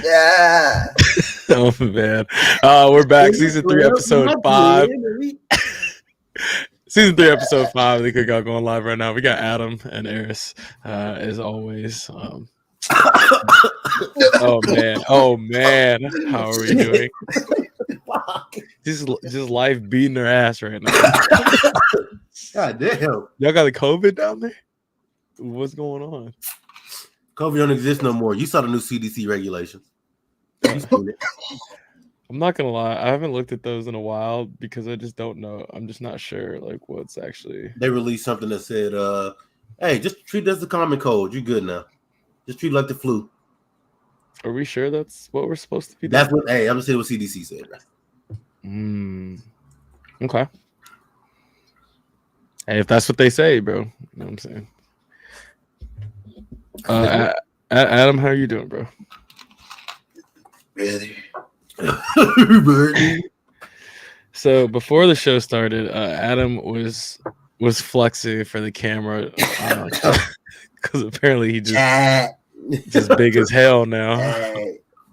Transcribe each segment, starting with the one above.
Yeah. Oh man, we're back. Season 3, episode 5. Season 3, episode 5. The Cookout going live right now. We got Adam and Eris, as always. Oh man, how are we doing? Just life beating their ass right now. God damn. Y'all got the COVID down there? What's going on? COVID don't exist no more. You saw the new CDC regulations. I'm not gonna lie, I haven't looked at those in a while because I just don't know. I'm just not sure like what's actually. They released something that said, hey, just treat it as the common cold. You're good now. Just treat it like the flu. Are we sure that's what we're supposed to be doing? That's what I'm just saying what CDC said. Okay. Hey, if that's what they say, bro. You know what I'm saying? Adam, how are you doing, bro? Really? So before the show started, Adam was flexing for the camera because apparently he just big as hell now.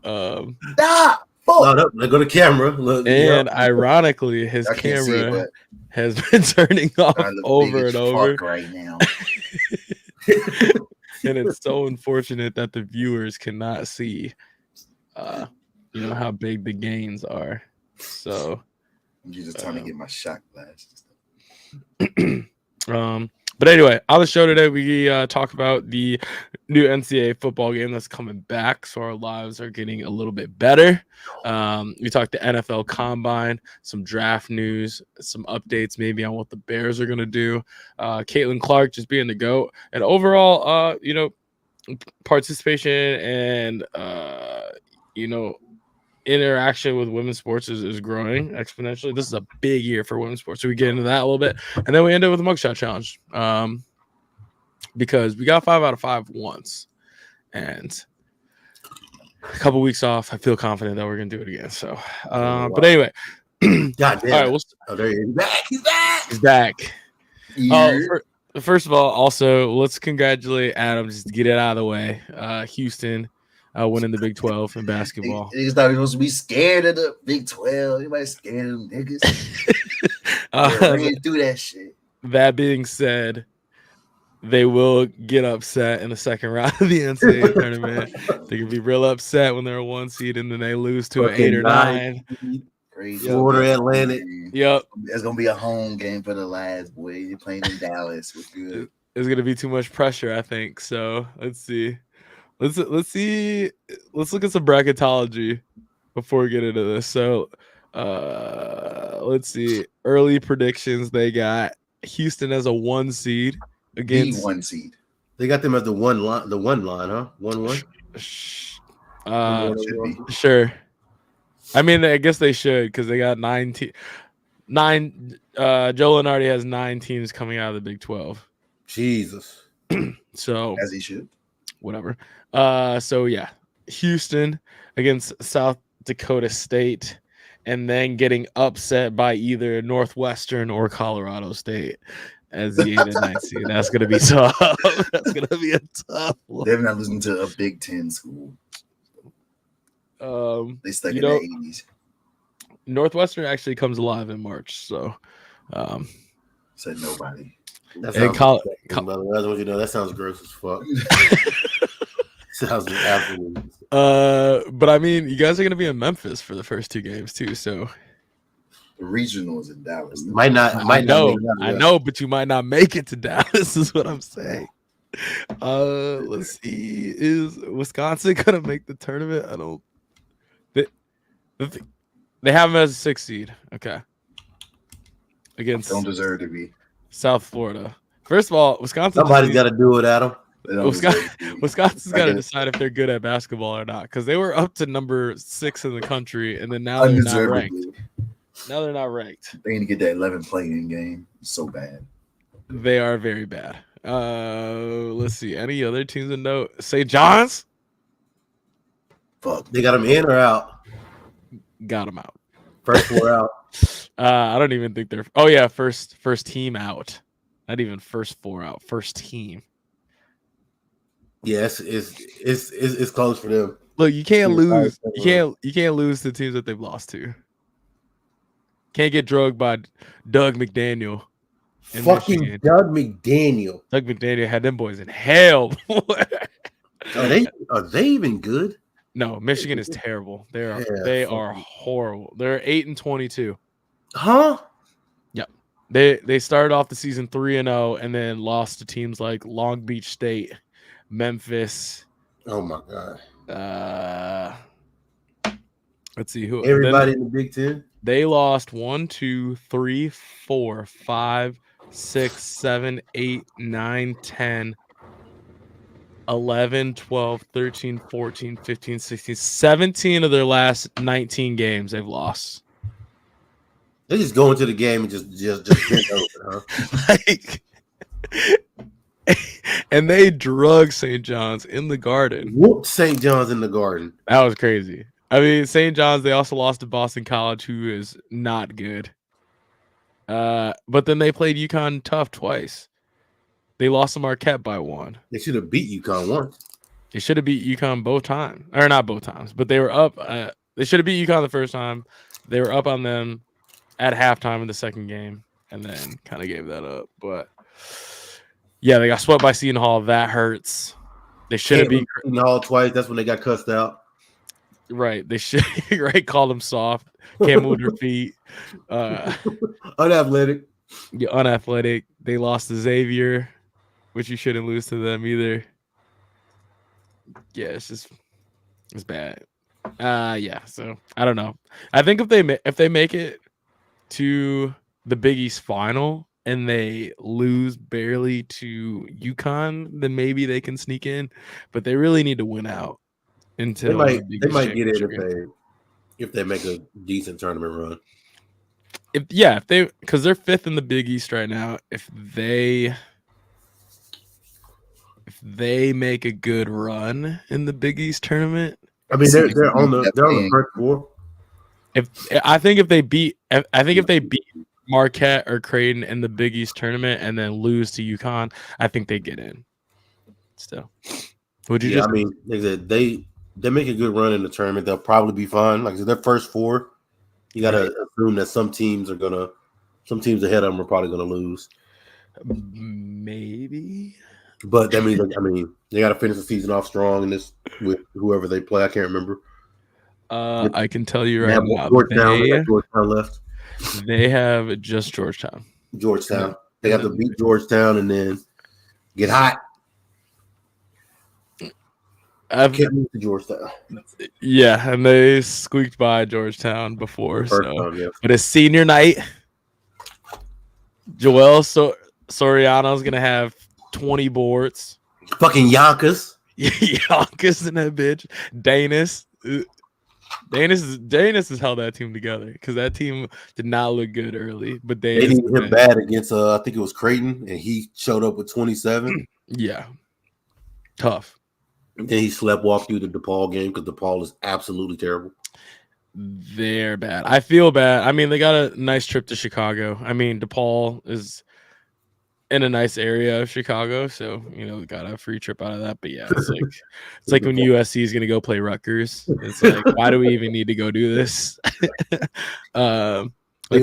Stop! No, go to camera. Look, and ironically, his camera has been turning off over and over right now. And it's so unfortunate that the viewers cannot see how big the gains are. So I'm just trying to get my shot glasses. But anyway, on the show today, we talk about the new NCAA football game that's coming back, so our lives are getting a little bit better. We talked the NFL Combine, some draft news, some updates maybe on what the Bears are going to do. Caitlin Clark just being the GOAT. And overall, participation and, interaction with women's sports is growing exponentially. This is a big year for women's sports, so we get into that a little bit, and then we end up with the mugshot challenge, because we got 5 out of 5 once, and a couple weeks off. I feel confident that we're gonna do it again. So, but anyway, God damn. All right, there he is. He's back. Yeah. First of all, also let's congratulate Adam. Just to get it out of the way. Houston. Winning the Big 12 in basketball. Niggas thought we were supposed to be scared of the Big 12. Anybody scared of them niggas? Ran through that shit. That being said, they will get upset in the second round of the NCAA tournament. They can be real upset when they're a 1 seed and then they lose to an 8 or 9. Crazy. Florida Atlantic. Yep. It's gonna be a home game for the lads, boy. You're playing in Dallas. We're good. It's gonna be too much pressure, I think. So let's see. Let's see. Let's look at some bracketology before we get into this. So, let's see. Early predictions. They got Houston as a 1 seed against the 1 seed. They got them as the one line, huh? 1-1. Sure. I mean, I guess they should because they got 9. Joe Lunardi has 9 teams coming out of the Big 12. Jesus. So as he should. Whatever. So yeah, Houston against South Dakota State, and then getting upset by either Northwestern or Colorado State as the 8 and 9 seed. That's gonna be tough. That's gonna be a tough one. They're not losing to a Big 10 school. They stuck in the 80s. Northwestern actually comes alive in March, so said nobody. That sounds that sounds gross as fuck. Sounds absolutely. But I mean, you guys are gonna be in Memphis for the first 2 games too, so the regionals in Dallas. I know, but you might not make it to Dallas. Is what I'm saying. Let's see. Is Wisconsin gonna make the tournament? I don't. They have them as a 6 seed. Okay. Against don't deserve to be South Florida. First of all, Wisconsin. Somebody's got to do it, Adam. Wisconsin's got to decide if they're good at basketball or not, because they were up to number 6 in the country, and then now they're not ranked. Now they're not ranked. They need to get that 11 play-in game. It's so bad. They are very bad. Let's see. Any other teams to note? St. John's? Fuck. They got them in or out? Got them out. First 4 out. I don't even think they're. Oh yeah, first team out. Not even first 4 out. First team. Yes, it's close for them. Look, you can't Yeah, lose. right. You can't lose to teams that they've lost to. Can't get drugged by Doug McDaniel in Fucking Michigan. Doug McDaniel. Doug McDaniel had them boys in hell. Are they even good? No, Michigan is terrible. They Yeah, are horrible. They're 8-22. Huh? Yep. They started off the season 3-0 and then lost to teams like Long Beach State, Memphis. Oh my god. Let's see who Everybody in the Big Ten. They lost 1, 2, 3, 4, 5, 6, 7, 8, 9, 10, 11, 12, 13, 14, 15, 16, 17 of their last 19 games they've lost. They just go into the game and just bend over, huh? Like, and they drug St. John's in the Garden. Whooped St. John's in the Garden. That was crazy. I mean, St. John's, they also lost to Boston College, who is not good. But then they played UConn tough twice. They lost to Marquette by 1. They should have beat UConn once. They should have beat UConn both times. Or not both times, but they were up. They should have beat UConn the first time. They were up on them at halftime in the second game and then kind of gave that up. But, yeah, they got swept by Seton Hall. That hurts. They should have beat Seton Hall twice. That's when they got cussed out. Right. They should call them soft. Can't move their feet. Unathletic. You're unathletic. They lost to Xavier, which you shouldn't lose to them either. Yeah, it's bad. Yeah. So I don't know. I think if they make it to the Big East final and they lose barely to UConn, then maybe they can sneak in. But they really need to win out. Until they might get it if they make a decent tournament run. Because they're 5th in the Big East right now. If they make a good run in the Big East tournament, I mean they're on the first 4. I think if they beat Marquette or Creighton in the Big East tournament and then lose to UConn, I think they get in. Still, would you? I mean, they make a good run in the tournament, they'll probably be fine. Like I said, their first 4, you got to assume that some teams ahead of them are probably gonna lose. Maybe, but that means they got to finish the season off strong in this with whoever they play. I can't remember. I can tell you right now. Georgetown left. They have just Georgetown. They have to beat Georgetown and then get hot. Can't move to Georgetown. Yeah, and they squeaked by Georgetown before. Time. But it's senior night. Joel Soriano's gonna have 20 boards. Fucking Yonkers. Yonkers in that bitch. Danis has held that team together because that team did not look good early. But they needed him bad against I think it was Creighton, and he showed up with 27. Yeah, tough. Then he sleptwalked through the DePaul game because DePaul is absolutely terrible. They're bad. I feel bad. I mean, they got a nice trip to Chicago. I mean, DePaul is in a nice area of Chicago, so got a free trip out of that. But yeah, it's like when USC is gonna go play Rutgers. It's like, why do we even need to go do this? They're gonna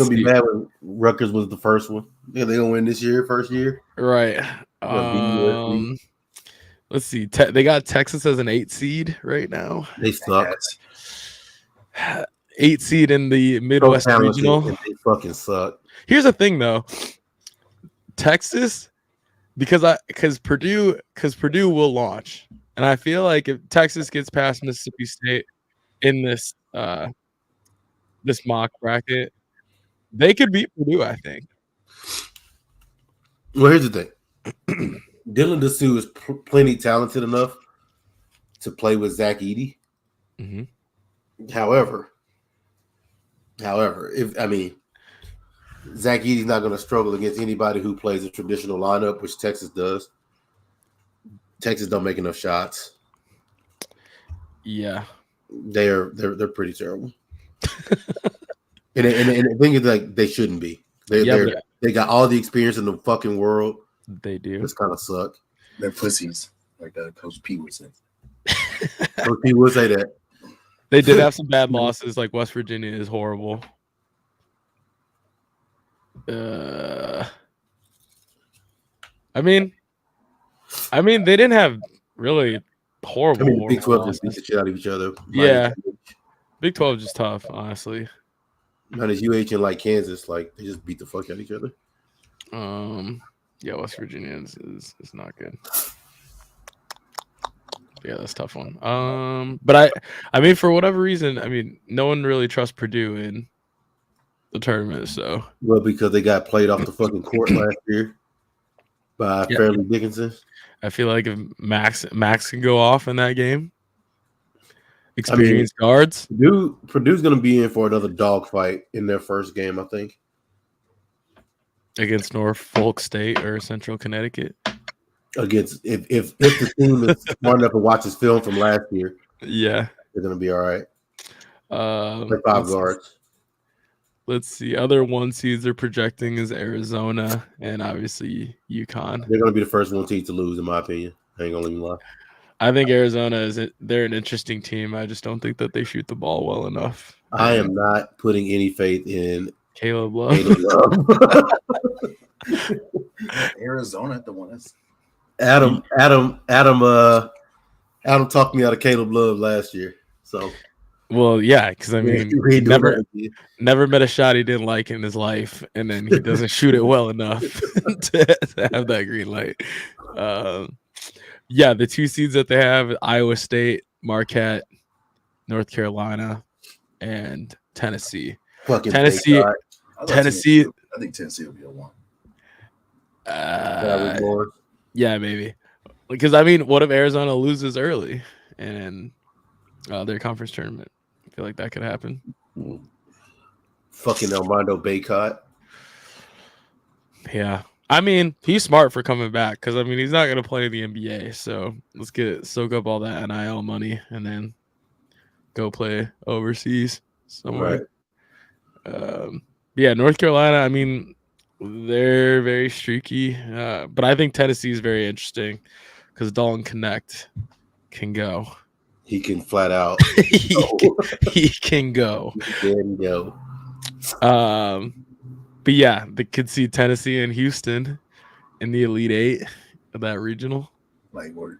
be mad when Rutgers was the first one. Yeah, they're gonna win this year, first year, right? Let's see. They got Texas as an 8 seed right now. They suck. 8 seed in the Midwest Regional. They fucking suck. Here's the thing, though. Texas, because Purdue will launch, and I feel like if Texas gets past Mississippi State in this mock bracket, they could beat Purdue. I think. Well, here's the thing. Dylan Dessou is plenty talented enough to play with Zach Edey. Mm-hmm. However, Zach Edey's not going to struggle against anybody who plays a traditional lineup, which Texas does. Texas don't make enough shots. Yeah, they're pretty terrible. and the thing is, like, they shouldn't be. They got all the experience in the fucking world. They do. It's kind of suck. They're pussies, like Coach P would say. He would say that. They did have some bad losses. Like West Virginia is horrible. I mean, they didn't have really horrible. Big 12 just beat the shit out of each other. Yeah, Big 12 is just tough, honestly. Minus UH and like Kansas, like they just beat the fuck out of each other. Yeah, West Virginia is not good. Yeah, that's a tough one. But I mean, for whatever reason, I mean, no one really trusts Purdue in the tournament. So well, because they got played off the fucking court last year by Fairleigh Dickinson. I feel like if Max can go off in that game, experienced guards. Purdue's going to be in for another dogfight in their first game, I think, against Norfolk State or Central Connecticut. Against if the team is smart enough to watch his film from last year, yeah, they're going to be all right. 5 guards. Let's see. Other 1 seeds they're projecting is Arizona and obviously UConn. They're going to be the first 1 seed to lose, in my opinion. I ain't going to lie. I think Arizona they're an interesting team. I just don't think that they shoot the ball well enough. I am not putting any faith in Caleb Love. Arizona, the one that's Adam talked me out of Caleb Love last year. So, well, yeah, because I mean, never met a shot he didn't like in his life, and then he doesn't shoot it well enough to have that green light. Yeah, the 2 seeds that they have: Iowa State, Marquette, North Carolina, and Tennessee. Tennessee. I think Tennessee will be a 1. Yeah, maybe. Because I mean, what if Arizona loses early and their conference tournament? I feel like that could happen. Fucking Armando Bacot. Yeah. I mean, he's smart for coming back because I mean he's not gonna play in the NBA, so let's soak up all that NIL money and then go play overseas somewhere. Right. Yeah, North Carolina. I mean, they're very streaky, but I think Tennessee is very interesting because Dalton Connect can go. He can flat out. he can go. He can go. But yeah, they could see Tennessee and Houston in the Elite 8 of that regional. Like work.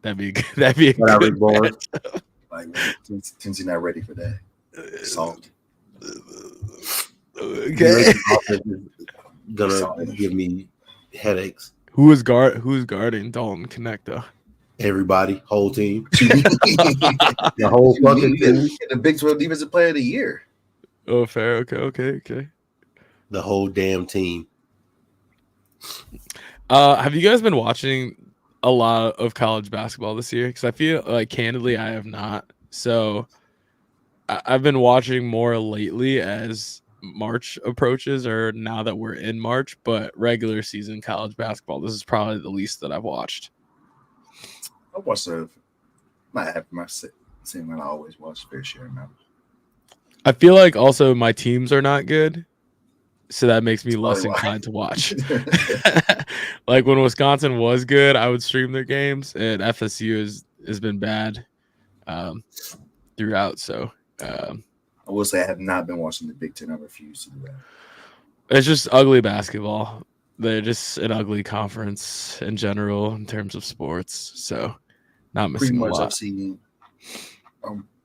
That'd be a good matchup. Like Tennessee not ready for that. Salt. Okay. Gonna give me headaches. Who's guarding Dalton Connect though? Everybody, whole team. The whole fucking team. The Big 12 Defensive Player of the Year. Oh, fair. Okay. The whole damn team. Have you guys been watching a lot of college basketball this year? Because I feel like, candidly, I have not. So I've been watching more lately as March approaches, or now that we're in March. But regular season college basketball, this is probably the least that I've watched. I watched not having my same one I always watch fair share now. I feel like also my teams are not good, so that makes me less inclined to watch. Like when Wisconsin was good, I would stream their games, and FSU has been bad throughout. So I will say I have not been watching the Big Ten. I refuse to do that. It's just ugly basketball. They're just an ugly conference in general in terms of sports. So not missing Pretty much a lot. I've seen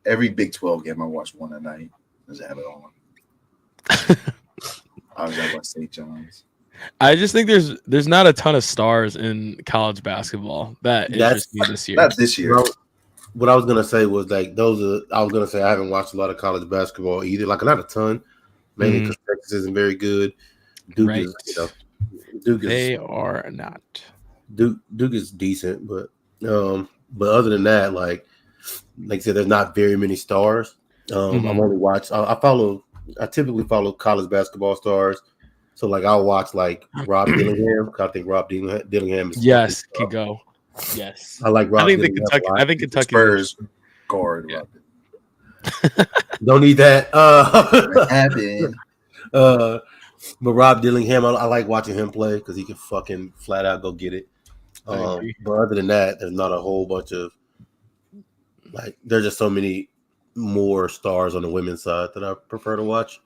every Big 12 game I watch one a night. Does it have it on? I was at St. John's. I just think there's not a ton of stars in college basketball that interest me this year. Not this year. What I was gonna say was like I was gonna say I haven't watched a lot of college basketball either. Like not a ton, mainly because Texas isn't very good. Duke right. is, they are not. Duke is decent, but other than that, like I said, there's not very many stars. I've only watched. I typically follow college basketball stars. So like I'll watch like Rob Dillingham. I think Rob Dillingham is can go. Yes, I like Rob. I think Kentucky Spurs guard. Yeah. Don't need that. Happened. But Rob Dillingham, I like watching him play because he can fucking flat out go get it. But other than that, there's not a whole bunch of Like there's just so many more stars on the women's side that I prefer to watch.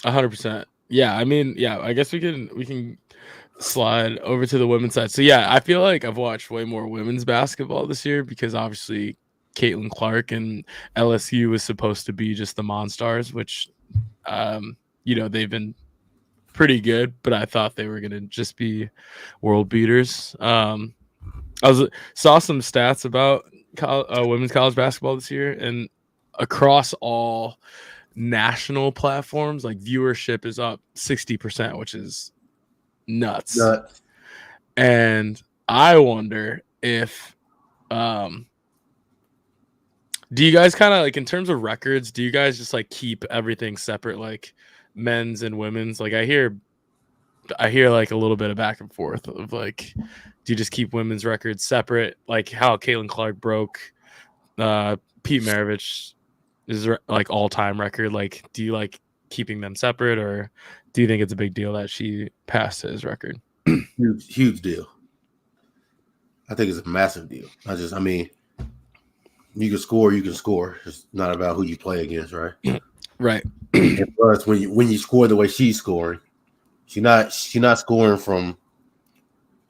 100%. Yeah, I mean, yeah, I guess we can slide over to the women's side. So yeah, I feel like I've watched way more women's basketball this year because obviously Caitlin Clark and LSU was supposed to be just the Monstars, which they've been pretty good, but I thought they were gonna just be world beaters. Saw some stats about women's college basketball this year, and across all national platforms, like viewership is up 60%, which is nuts. And I wonder if do you guys kind of like, in terms of records, do you guys just like keep everything separate, like men's and women's? Like I hear like a little bit of back and forth of like, do you just keep women's records separate, like how Caitlin Clark broke Pete Maravich is like all-time record? Like, do you like keeping them separate, or do you think it's a big deal that she passed his record? Huge deal. I think it's a massive deal. I mean, you can score. It's not about who you play against, right? Right. And plus, when you score the way she's scoring, she's not scoring from,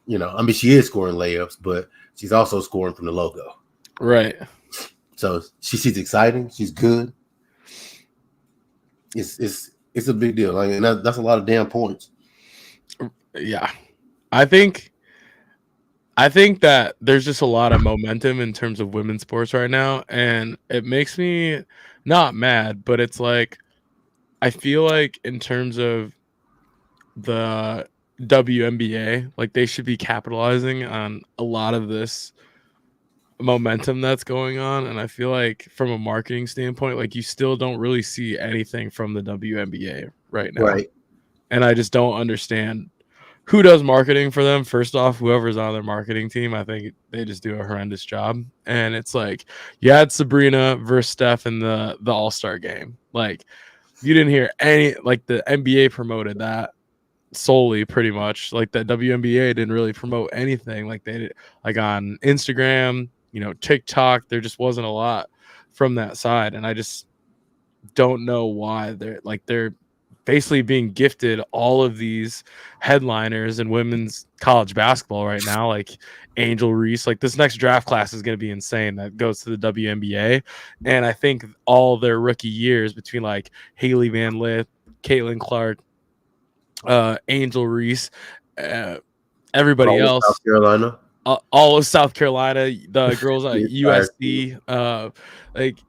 I mean, she is scoring layups, but she's also scoring from the logo. Right. So she's exciting. She's good. It's a big deal. Like, and that's a lot of damn points. Yeah. I think that there's just a lot of momentum in terms of women's sports right now, and it makes me not mad, but it's like I feel like in terms of the WNBA, like they should be capitalizing on a lot of this momentum that's going on, and I feel like from a marketing standpoint, like you still don't really see anything from the WNBA right now. Right. And I just don't understand who does marketing for them. First off, whoever's on their marketing team, I think they just do a horrendous job. And it's like, you had Sabrina versus Steph in the All-Star game. Like, you didn't hear any, like the NBA promoted that solely pretty much. Like the WNBA didn't really promote anything. Like they did, like on Instagram, TikTok, there just wasn't a lot from that side. And I just don't know why they're basically being gifted all of these headliners in women's college basketball right now, like Angel Reese. Like this next draft class is going to be insane that goes to the WNBA. And I think all their rookie years between like Haley Van Lith, Caitlin Clark, Angel Reese, everybody else, South Carolina. All of South Carolina, the girls at USC, like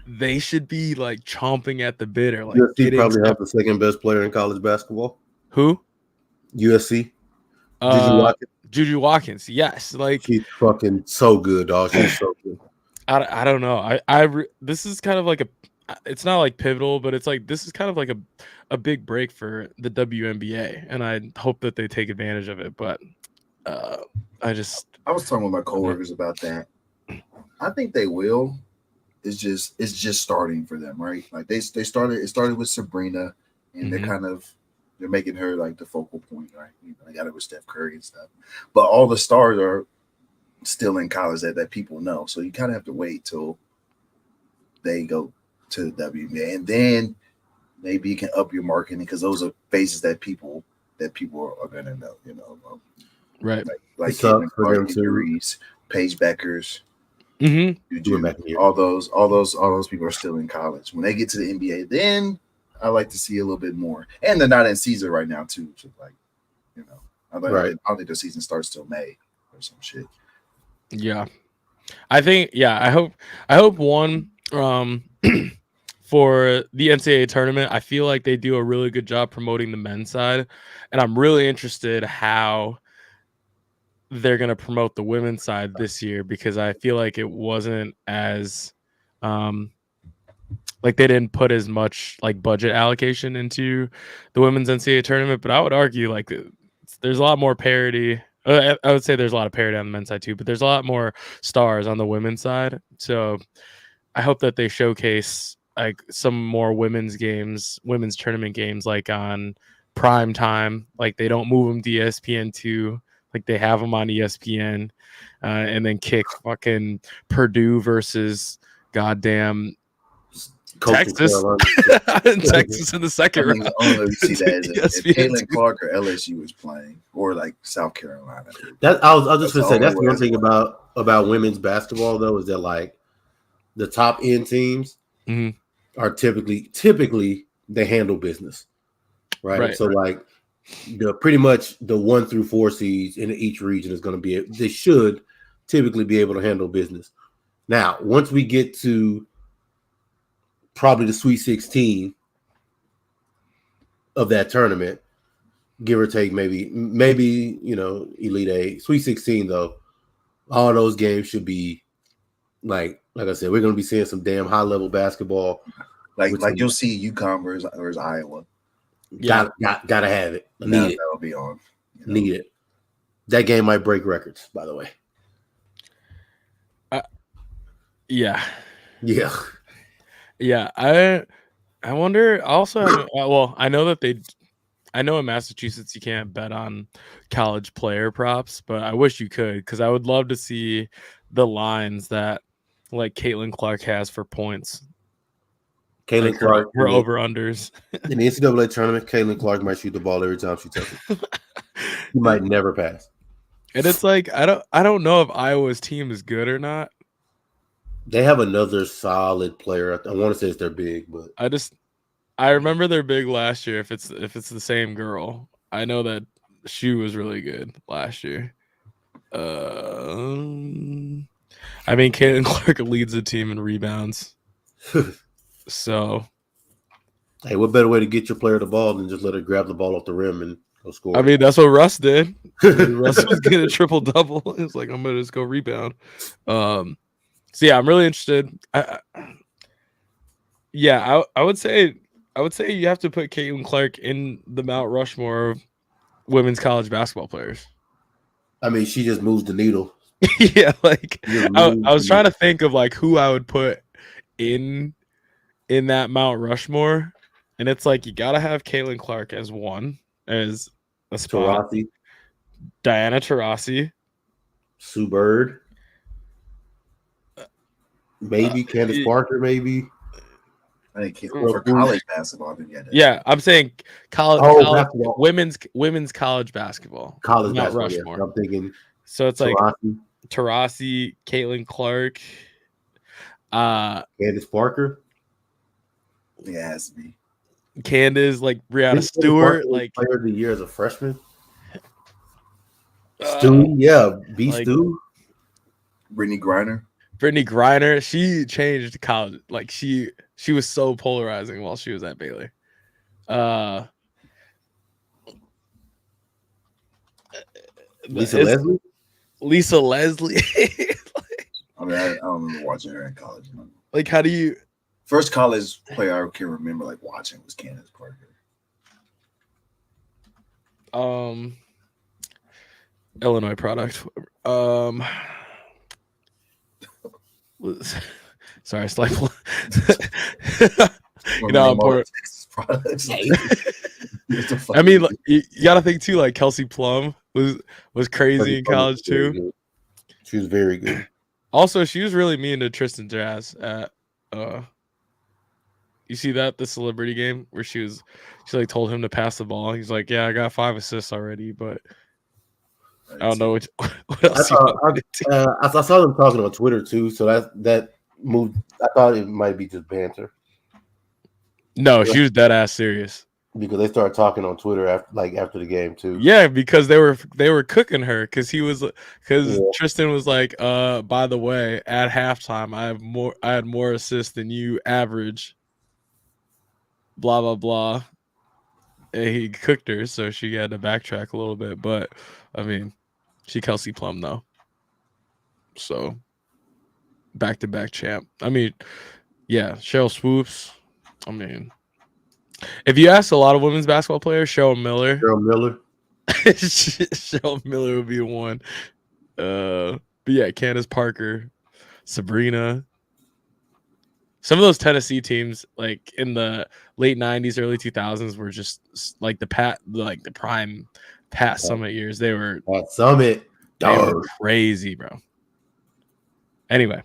they should be like chomping at the bit, or like USC probably have the second best player in college basketball. Who? USC. Juju Watkins. Yes, like she's fucking so good, dog. She's so good. I don't know. This is kind of like it's not like pivotal, but it's like this is kind of like a big break for the WNBA, and I hope that they take advantage of it. But I was talking with my coworkers about that. I think they will. It's just starting for them, right? Like it started with Sabrina, and they're making her like the focal point, right? They got it with Steph Curry and stuff. But all the stars are still in college that people know. So you kind of have to wait till they go to the WNBA, and then maybe you can up your marketing, because those are faces that people are gonna know, right? Like Reese, Paige Beckers. All those people are still in college. When they get to the NBA, then I like to see a little bit more. And they're not in season right now, too. So like, I don't think the season starts till May or some shit. Yeah, I think. Yeah, I hope one for the NCAA tournament. I feel like they do a really good job promoting the men's side, and I'm really interested how they're going to promote the women's side this year, because I feel like it wasn't as like they didn't put as much like budget allocation into the women's NCAA tournament. But I would argue like there's a lot more parity. I would say there's a lot of parity on the men's side too, but there's a lot more stars on the women's side. So I hope that they showcase like some more women's tournament games, like on prime time. Like they don't move them to ESPN2. like they have them on ESPN, and then kick fucking Purdue versus goddamn Coastal Texas. Carolina. Texas in the second round. I only see that as if ESPN Caitlin Clark or LSU was playing, or like South Carolina. That I was just That's gonna say the that's only one way thing I about women's basketball though is that like the top end teams Mhm. are typically they handle business, right? Right, So like the pretty much the 1 through 4 seeds in each region is going to be they should typically be able to handle business. Now, once we get to probably the Sweet 16 of that tournament, give or take maybe Elite 8, Sweet 16 though, all those games should be like I said, we're going to be seeing some damn high level basketball. like you'll see UConn versus Iowa. Yeah. Gotta have it. Need it. That'll be on. Need it. That game might break records, by the way. Yeah. Yeah. I wonder. I also have. Well, I know that I know in Massachusetts you can't bet on college player props, but I wish you could because I would love to see the lines that like Caitlin Clark has for points. Caitlin Like Clark. her over unders. In the NCAA tournament, Caitlin Clark might shoot the ball every time she touches it. She might never pass. And it's like I don't know if Iowa's team is good or not. They have another solid player. I want to say it's their big, but I remember they're big last year. If it's the same girl, I know that she was really good last year. I mean, Caitlin Clark leads the team in rebounds. So, hey, what better way to get your player the ball than just let her grab the ball off the rim and go score? I mean, that's what Russ did. Russ was getting a triple double. It's like, I'm gonna just go rebound. So yeah, I'm really interested. I would say you have to put Caitlin Clark in the Mount Rushmore of women's college basketball players. I mean, she just moves the needle. Yeah, like I was trying to think of like who I would put in that Mount Rushmore, and it's like you gotta have Caitlin Clark as a spot. Taurasi, Diana Taurasi, Sue Bird, maybe Candace Parker, maybe. I think for college basketball, yeah, I'm saying college women's college basketball. College Mount basketball. Rushmore. Yeah. I'm thinking. So it's like Taurasi, Caitlin Clark, Candace Parker. Yeah, it has to be. Candace, like Brianna Stewart, like player of the year as a freshman. Stu, yeah, Stu. Brittany Griner, she changed college. Like she was so polarizing while she was at Baylor. Lisa Leslie. I mean, I don't remember watching her in college. Like, how do you? First college player I can remember like watching was Candace Parker. Illinois product. Sorry, slightly. I'm poor. I mean, like, you got to think too. Like Kelsey Plum was crazy in college too. She was very good. Also, she was really mean to Tristan Jazz at you see that the celebrity game where she like told him to pass the ball. He's like, yeah, I got 5 assists already, but I don't know what else. I saw them talking on Twitter too, so that moved. I thought it might be just banter. No, she was dead ass serious. Because they started talking on Twitter after the game too. Yeah, because they were cooking her because Tristan was like, by the way, at halftime I had more assists than you average. Blah blah blah. And he cooked her, so she had to backtrack a little bit. But I mean, she Kelsey Plum though. So back-to-back champ. I mean, yeah, Cheryl Swoops. I mean, if you ask a lot of women's basketball players, Cheryl Miller would be one. But yeah, Candace Parker, Sabrina. Some of those Tennessee teams, like in the late '90s, early 2000s, were just like the prime past Summit years. They were Summit. crazy, bro. Anyway,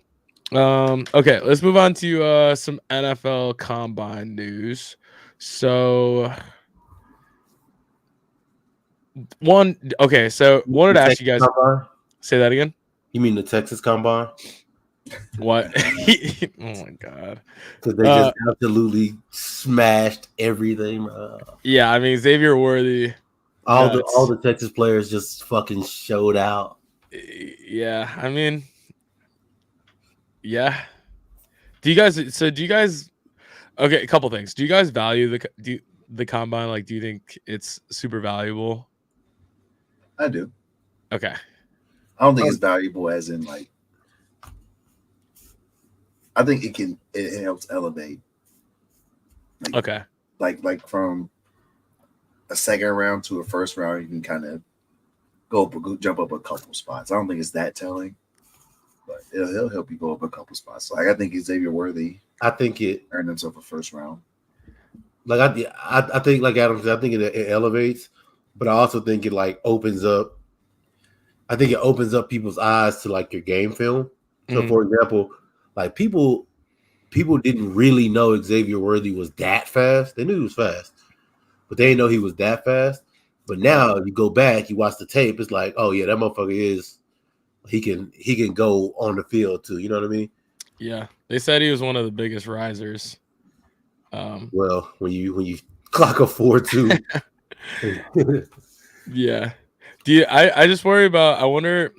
okay, let's move on to some NFL Combine news. So wanted to ask you guys. Combine? Say that again. You mean the Texas Combine? What? Oh my god! Because they just absolutely smashed everything. Yeah, I mean Xavier Worthy. All the Texas players just fucking showed out. Yeah, I mean, yeah. Do you guys? Okay, a couple things. Do you guys value the combine? Like, do you think it's super valuable? I do. Okay. I don't think it's valuable as in like. I think it helps elevate. Like, okay. Like from a second round to a first round, you can kind of jump up a couple spots. I don't think it's that telling, but it'll help you go up a couple spots. Like I think Xavier Worthy. I think it earned himself a first round. Like I think like Adam said, I think it elevates, but I also think it like opens up. I think it opens up people's eyes to like your game film. So for example, like people didn't really know Xavier Worthy was that fast. They knew he was fast, but they didn't know he was that fast. But now you go back, you watch the tape, it's like, oh yeah, that motherfucker he can go on the field too. You know what I mean? Yeah, they said he was one of the biggest risers. Well, when you clock a 4.2, yeah. I just worry about. I wonder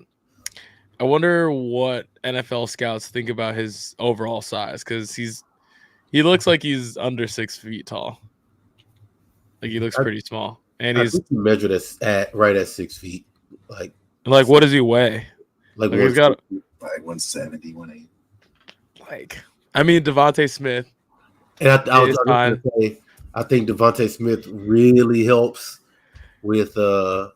what NFL scouts think about his overall size because he looks like he's under 6 feet tall. Like he looks pretty small, and he's measured right at 6 feet. Like what does he weigh? Like he's got like 170, 180. Like I mean Devontae Smith. And I was going to say, I think Devontae Smith really helps with the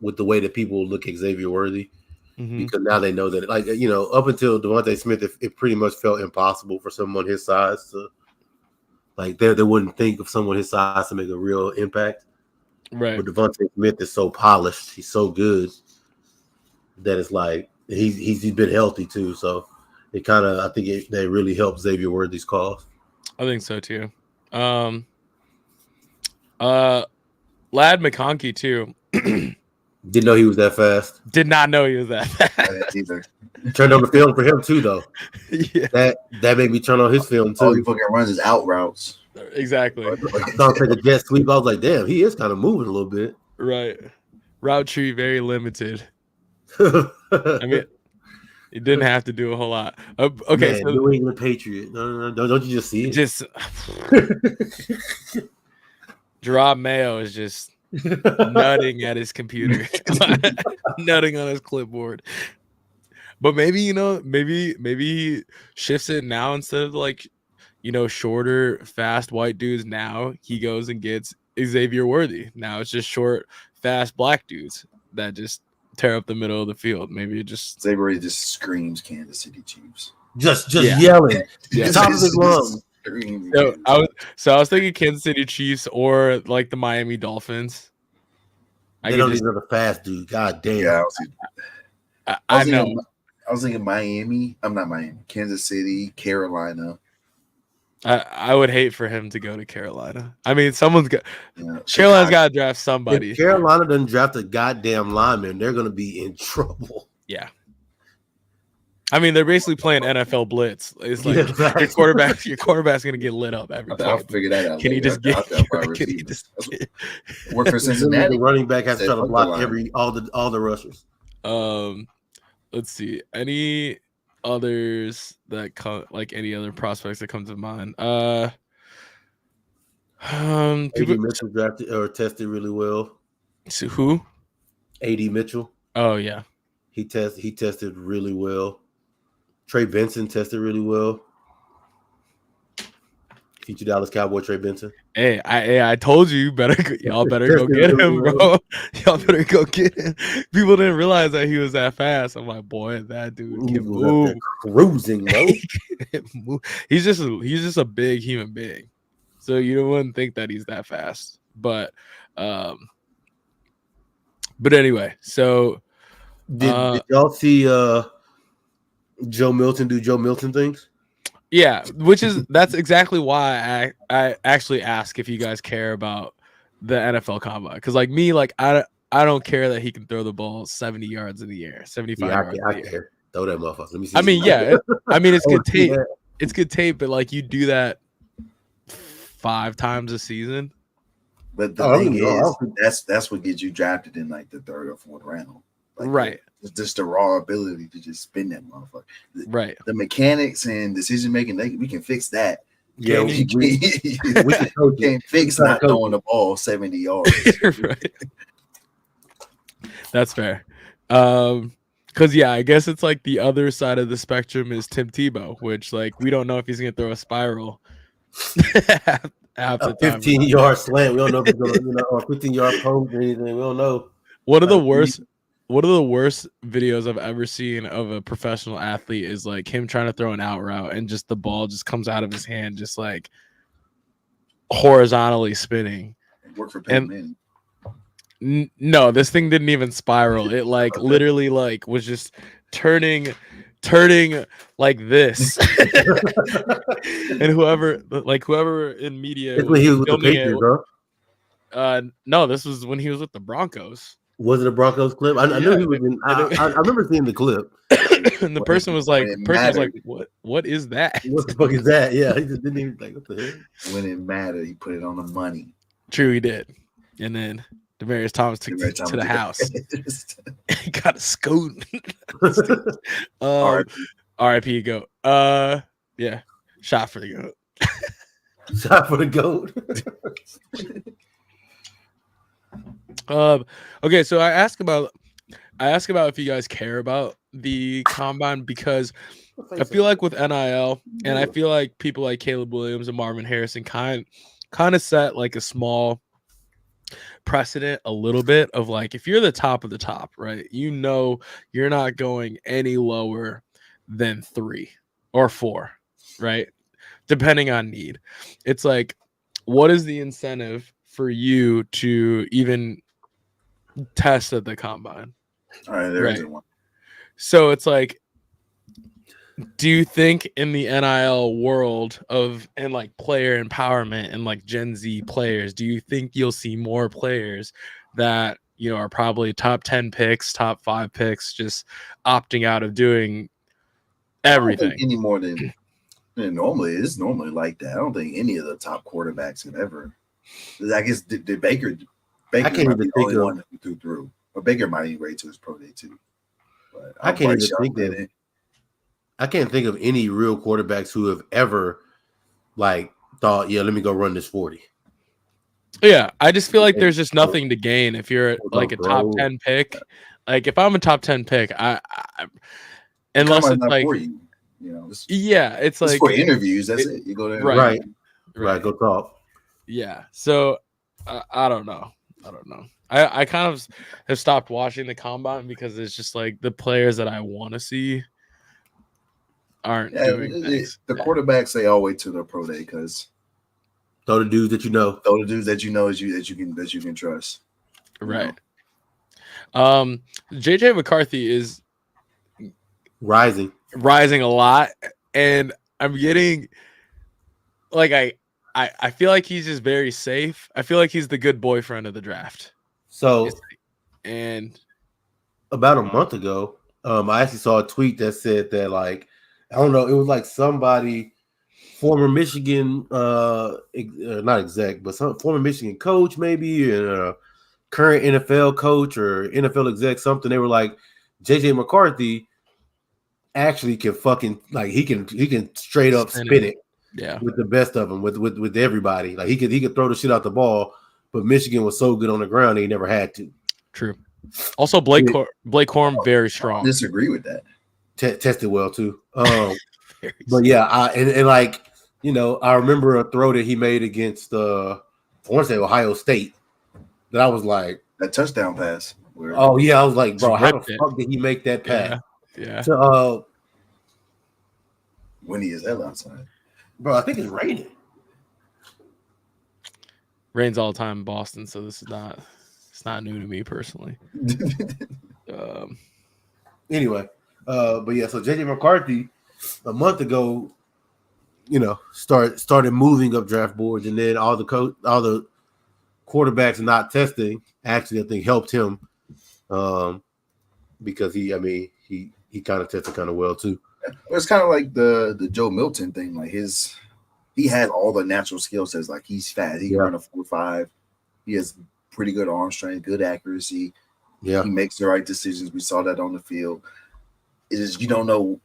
way that people look at Xavier Worthy. Because now they know that, like, you know, up until Devontae Smith, it pretty much felt impossible for someone his size to, like, they wouldn't think of someone his size to make a real impact. Right. But Devontae Smith is so polished, he's so good that it's like he's been healthy too. So it kind of, I think they really helped Xavier Worthy's cause. I think so too. Lad McConkey too. Didn't know he was that fast. Did not know he was that fast either. Turned on the film for him too, though. Yeah, that made me turn on his film too. All he fucking runs is out routes. Exactly. I saw him take a jet sweep. I was like, damn, he is kind of moving a little bit. Right. Route tree very limited. I mean, he didn't have to do a whole lot. Okay, man, so New England Patriot. No, don't you just see it? Just Gerard Mayo is just nutting at his computer, nutting on his clipboard. But maybe maybe he shifts it now instead of like shorter, fast white dudes. Now he goes and gets Xavier Worthy. Now it's just short, fast black dudes that just tear up the middle of the field. Maybe it just Xavier just screams Kansas City Chiefs. Just yelling, top of his lungs. So I was thinking Kansas City Chiefs or like the Miami Dolphins. They don't even have a fast dude. God damn. Yeah, I know. I was thinking Miami. I'm not Miami. Kansas City, Carolina. I would hate for him to go to Carolina. I mean, Carolina's got to draft somebody. If Carolina doesn't draft a goddamn lineman, they're going to be in trouble. Yeah. I mean, they're basically playing NFL blitz. It's like your quarterback's going to get lit up every time. I'll figure that out. Can he just get? Work for Cincinnati? The running back has to try to block all the rushers. Let's see. Any others that come, like any other prospects that come to mind? A.D. Mitchell drafted or tested really well. So who? A.D. Mitchell. Oh yeah, he tested really well. Trey Benson tested really well. Future Dallas Cowboy Trey Benson. Hey, I told you, y'all better go get him, bro. Y'all better go get him. People didn't realize that he was that fast. I'm like, boy, that dude can move. Cruising, bro. He's just a big human being. So you wouldn't think that he's that fast. But But anyway, so Did y'all see Joe Milton do Joe Milton things? yeah, that's exactly why I actually ask if you guys care about the NFL Combine, because like me, like I don't care that he can throw the ball 70 yards in the air, 75 Yeah, yards I in the air. care. Throw that motherfucker. Let me see. I mean, yeah, it's good tape. Yeah. It's good tape, but like you do that 5 times a season. But the thing is, that's what gets you drafted in like the 3rd or 4th round. Like, right. It's just the raw ability to just spin that motherfucker. Right. The mechanics and decision making, we can fix that. Yeah, we can't fix not throwing the ball 70 yards. Right. That's fair. Because yeah, I guess it's like the other side of the spectrum is Tim Tebow, which like we don't know if he's gonna throw a spiral. A 15-yard slant. We don't know if it's gonna, or 15-yard post or anything. We don't know. One of the worst videos I've ever seen of a professional athlete is like him trying to throw an out route and just the ball just comes out of his hand, just like horizontally spinning. Work for Peyton Manning. No, this thing didn't even spiral. It like literally like was just turning like this. And whoever in media was when he was with the Patriots, bro. No, this was when he was with the Broncos. Was it a Broncos clip? I knew he was in. I remember seeing the clip. And the person was like, what is that? What the fuck is that? Yeah, he just didn't even like, what the hell? When it mattered, he put it on the money. True, he did. And then Demaryius Thomas took it to the house. He got a scoot. R.I.P. Goat. Yeah, shot for the goat. Shot for the goat. Okay, so I ask about if you guys care about the combine, because I feel like with NIL, and I feel like people like Caleb Williams and Marvin Harrison kind of set like a small precedent a little bit of like, if you're the top of the top, right, you know you're not going any lower than 3 or 4, right, depending on need. It's like, what is the incentive for you to even test at the combine? All right, there isn't one. So it's like, do you think in the NIL world and like player empowerment and like Gen Z players, do you think you'll see more players that, you know, are probably top 10 picks, top 5 picks, just opting out of doing everything? I don't think any more than normally. It's normally like that. I don't think any of the top quarterbacks have ever. I guess did Baker I can't might even be the think only of. one who threw. Or Baker might even rate to his pro day too. But I can't even think of it. I can't think of any real quarterbacks who have ever like thought, yeah, let me go run this 40. Yeah, I just feel like there's just nothing to gain if you're like a top 10 pick. Like if I'm a top 10 pick, I unless it's like, you know, it's like for interviews. That's it. You go there, right. Go talk. Yeah. So I don't know. I kind of have stopped watching the combine because it's just like the players that I want to see aren't doing things. The quarterbacks, they all wait till their pro day because throw the dudes that you know. Throw the dudes that you know that you can trust. Right. JJ McCarthy is rising a lot, and I'm getting like I feel like he's just very safe. I feel like he's the good boyfriend of the draft. So, and about a month ago, I actually saw a tweet that said that, like, I don't know, it was like somebody, former Michigan, not exec, but some former Michigan coach, maybe, and a current NFL coach or NFL exec, something. They were like, JJ McCarthy actually can fucking, like, he can straight up spin it. Yeah, with the best of them, with everybody. Like he could throw the shit out the ball, but Michigan was so good on the ground they never had to. True. Also, Blake Corum, very strong. I disagree with that. Tested well too. But yeah, and like, you know, I remember a throw that he made against I want to say Ohio State. That I was like, that touchdown pass. Oh yeah, I was like, bro, how the fuck did he make that pass? Yeah. So, windy as hell outside. Bro, I think it's raining. Rains all the time in Boston, so this is not. It's not new to me personally. Anyway, but yeah, so JJ McCarthy a month ago, started moving up draft boards, and then all the quarterbacks not testing actually I think helped him, because he kind of tested kind of well too. It's kind of like the Joe Milton thing. Like he has all the natural skill sets. Like he's fast. He can run a 4.5. He has pretty good arm strength, good accuracy. Yeah, he makes the right decisions. We saw that on the field. It is you don't know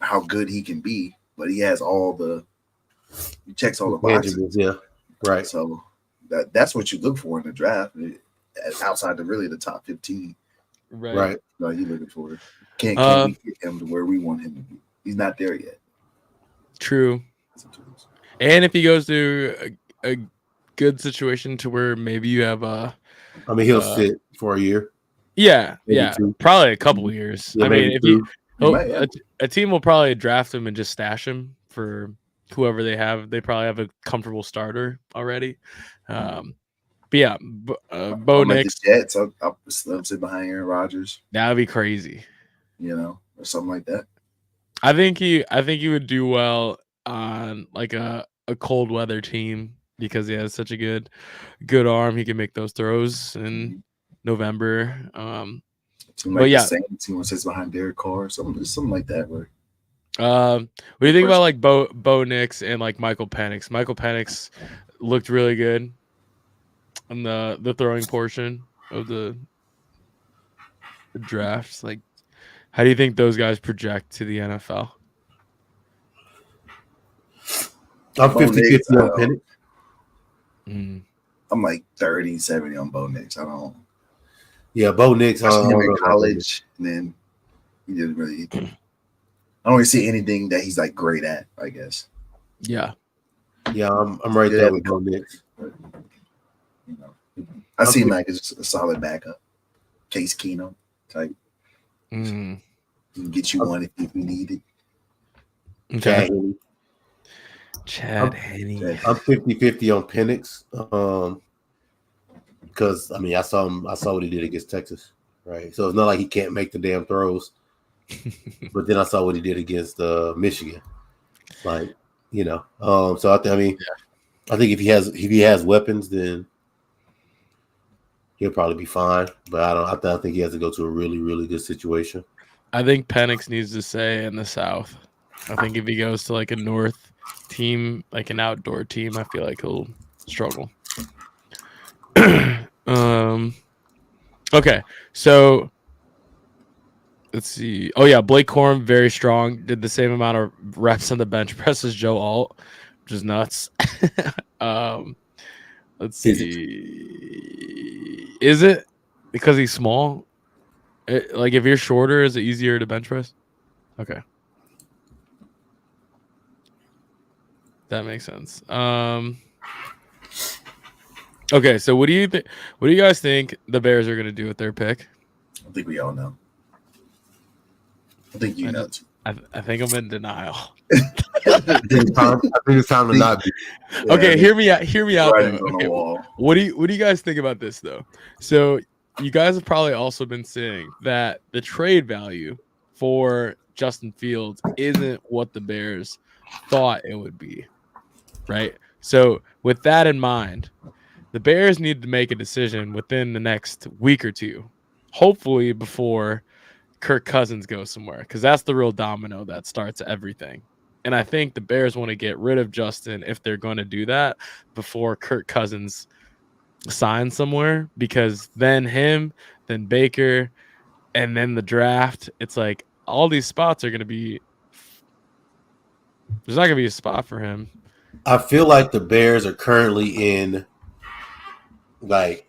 how good he can be, but he has he checks all the boxes. Yeah, right. So that's what you look for in the draft, outside of really the top 15. Right. No, you're looking for. Can we get him to where we want him to be? He's not there yet. True. And if he goes to a good situation to where maybe you have he'll sit for a year. Yeah, maybe yeah, 2. probably a couple of years. Yeah, I mean, if a team will probably draft him and just stash him for whoever they have. They probably have a comfortable starter already. But yeah, Bo Nix. The Jets, I'll sit behind Aaron Rodgers. That would be crazy. Or something like that. I think he would do well on like a cold weather team because he has such a good arm. He can make those throws in November. But yeah, the same team sits behind Derek Carr, something like that. Where what do you think about like Bo Nix and like Michael Penix? Michael Penix looked really good on the throwing portion of the drafts. Like, how do you think those guys project to the NFL? I'm 50-50 on Penix. I'm like 30-70 on Bo Nix. I don't. Yeah, Bo Nix. In college, and then he didn't really. I don't really see anything that he's like great at, I guess. Yeah. Yeah, I'm right there with Bo Nix. I see him like as a solid backup, Case Keenum type. He can get you one if we need it. Okay. Chad Henne. I'm 50-50 on Penix. Because I saw what he did against Texas, right? So it's not like he can't make the damn throws. But then I saw what he did against Michigan. Like, so I think if he has weapons, then he'll probably be fine. But I think he has to go to a really, really good situation. I think Penix needs to stay in the South. I think if he goes to like a North team, like an outdoor team, I feel like he'll struggle. Okay, so let's see. Oh yeah, Blake Corum, very strong. Did the same amount of reps on the bench press as Joe Alt, which is nuts. Let's see. Is it because he's small? Like if you're shorter, is it easier to bench press? Okay, that makes sense. Okay, so what do you think? What do you guys think the Bears are going to do with their pick? I think we all know. I think you know too. I think I'm in denial. I think it's time to not be. Yeah, okay, hear me out. Okay, what do you guys think about this though? So you guys have probably also been saying that the trade value for Justin Fields isn't what the Bears thought it would be, right? So with that in mind, the Bears need to make a decision within the next week or two, hopefully before Kirk Cousins goes somewhere, because that's the real domino that starts everything. And I think the Bears want to get rid of Justin if they're going to do that before Kirk Cousins signs somewhere, because then him, then Baker, and then the draft, it's like all these spots are going to be – there's not going to be a spot for him. I feel like the Bears are currently in – like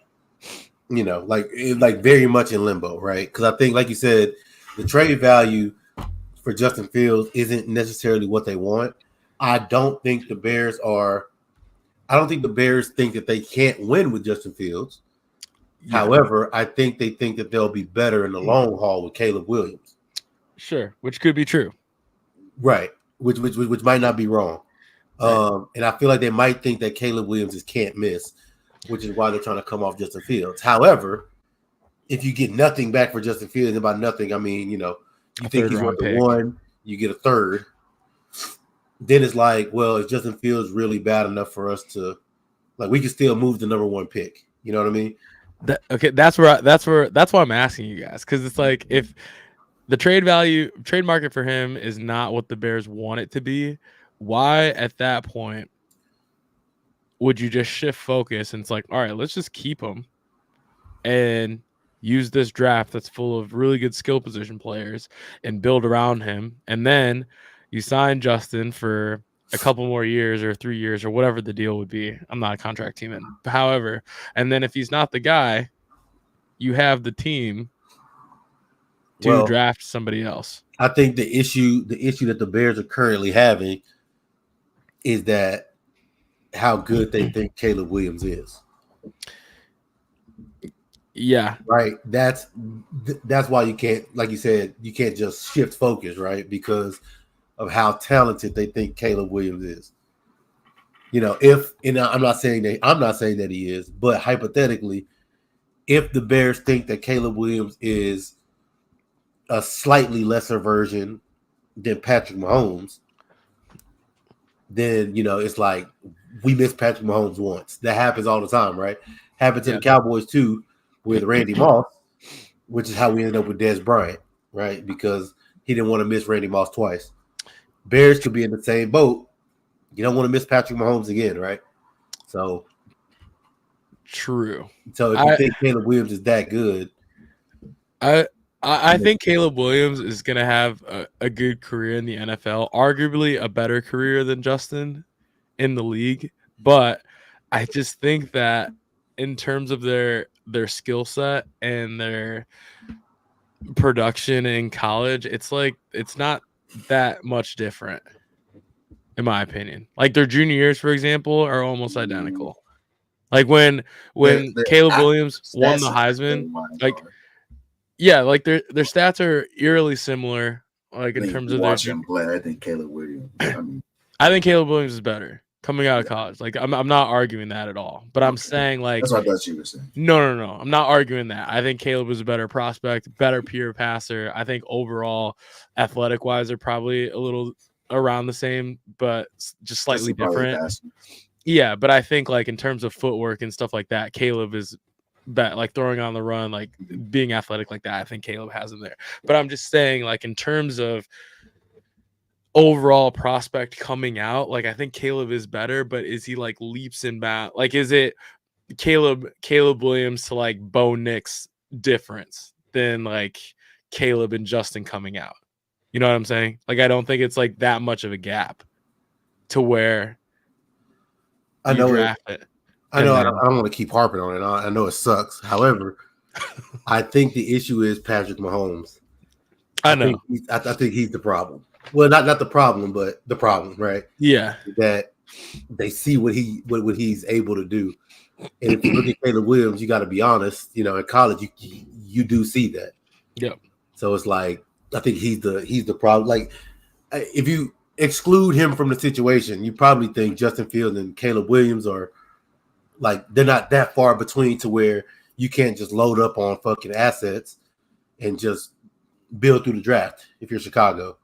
very much in limbo, right? Because I think, like you said, the trade value for Justin Fields isn't necessarily what they want. I don't think the Bears think that they can't win with Justin Fields. Yeah. However, I think they think that they'll be better in the long haul with Caleb Williams. Sure, which could be true. Right, which might not be wrong. Right. And I feel like they might think that Caleb Williams is can't miss. which is why they're trying to come off Justin Fields. However, if you get nothing back for Justin Fields, and by nothing, I mean, you think he's worth the one, you get a third. Then it's like, well, is Justin Fields really bad enough for us to, like, we can still move the number one pick? You know what I mean? That's why I'm asking you guys, because it's like, if the trade market for him is not what the Bears want it to be, why at that point would you just shift focus and it's like, all right, let's just keep him and use this draft that's full of really good skill position players and build around him, and then you sign Justin for a couple more years or 3 years or whatever the deal would be. I'm not a contract team, however, and then if he's not the guy, you have the team to draft somebody else. I think the issue that the Bears are currently having is that how good they think Caleb Williams is. Yeah. Right. That's why you can't, like you said, you can't just shift focus, right? Because of how talented they think Caleb Williams is. I'm not saying that he is, but hypothetically, if the Bears think that Caleb Williams is a slightly lesser version than Patrick Mahomes, then it's like, we missed Patrick Mahomes once. That happens all the time, right? Happened to the Cowboys too with Randy Moss, which is how we ended up with Dez Bryant, right? Because he didn't want to miss Randy Moss twice. Bears could be in the same boat. You don't want to miss Patrick Mahomes again, right? So true. So if you think Caleb Williams is that good, I think Caleb Williams is going to have a good career in the NFL, arguably a better career than Justin in the league. But I just think that in terms of their skill set and their production in college, it's not that much different, in my opinion. Like their junior years, for example, are almost identical. Like when Caleb Williams won the Heisman, like their stats are eerily similar. Like in terms of their. I think Caleb Williams. I think Caleb Williams is better coming out of college. Like I'm not arguing that at all. But I'm saying that's what I thought you were saying. No. I'm not arguing that. I think Caleb was a better prospect, better pure passer. I think overall, athletic wise, they're probably a little around the same, but just slightly different. Yeah, but I think like in terms of footwork and stuff like that, Caleb is better, like throwing on the run, like being athletic like that. I think Caleb has him there. But I'm just saying, like in terms of overall prospect coming out, like I think Caleb is better, but is he like leaps and bounds? Like is it Caleb Williams to like Bo Nix difference than like Caleb and Justin coming out? You know what I'm saying? Like I don't think it's like that much of a gap to where I know draft it. I know. I don't want to keep harping on it. I know it sucks. However, I think the issue is Patrick Mahomes. I think he's the problem. Well, not the problem, but the problem, right? Yeah. That they see what he's able to do. And if you look at Caleb Williams, you got to be honest. In college, you do see that. Yep. So it's like I think he's the problem. Like if you exclude him from the situation, you probably think Justin Fields and Caleb Williams are like they're not that far between to where you can't just load up on fucking assets and just build through the draft if you're Chicago.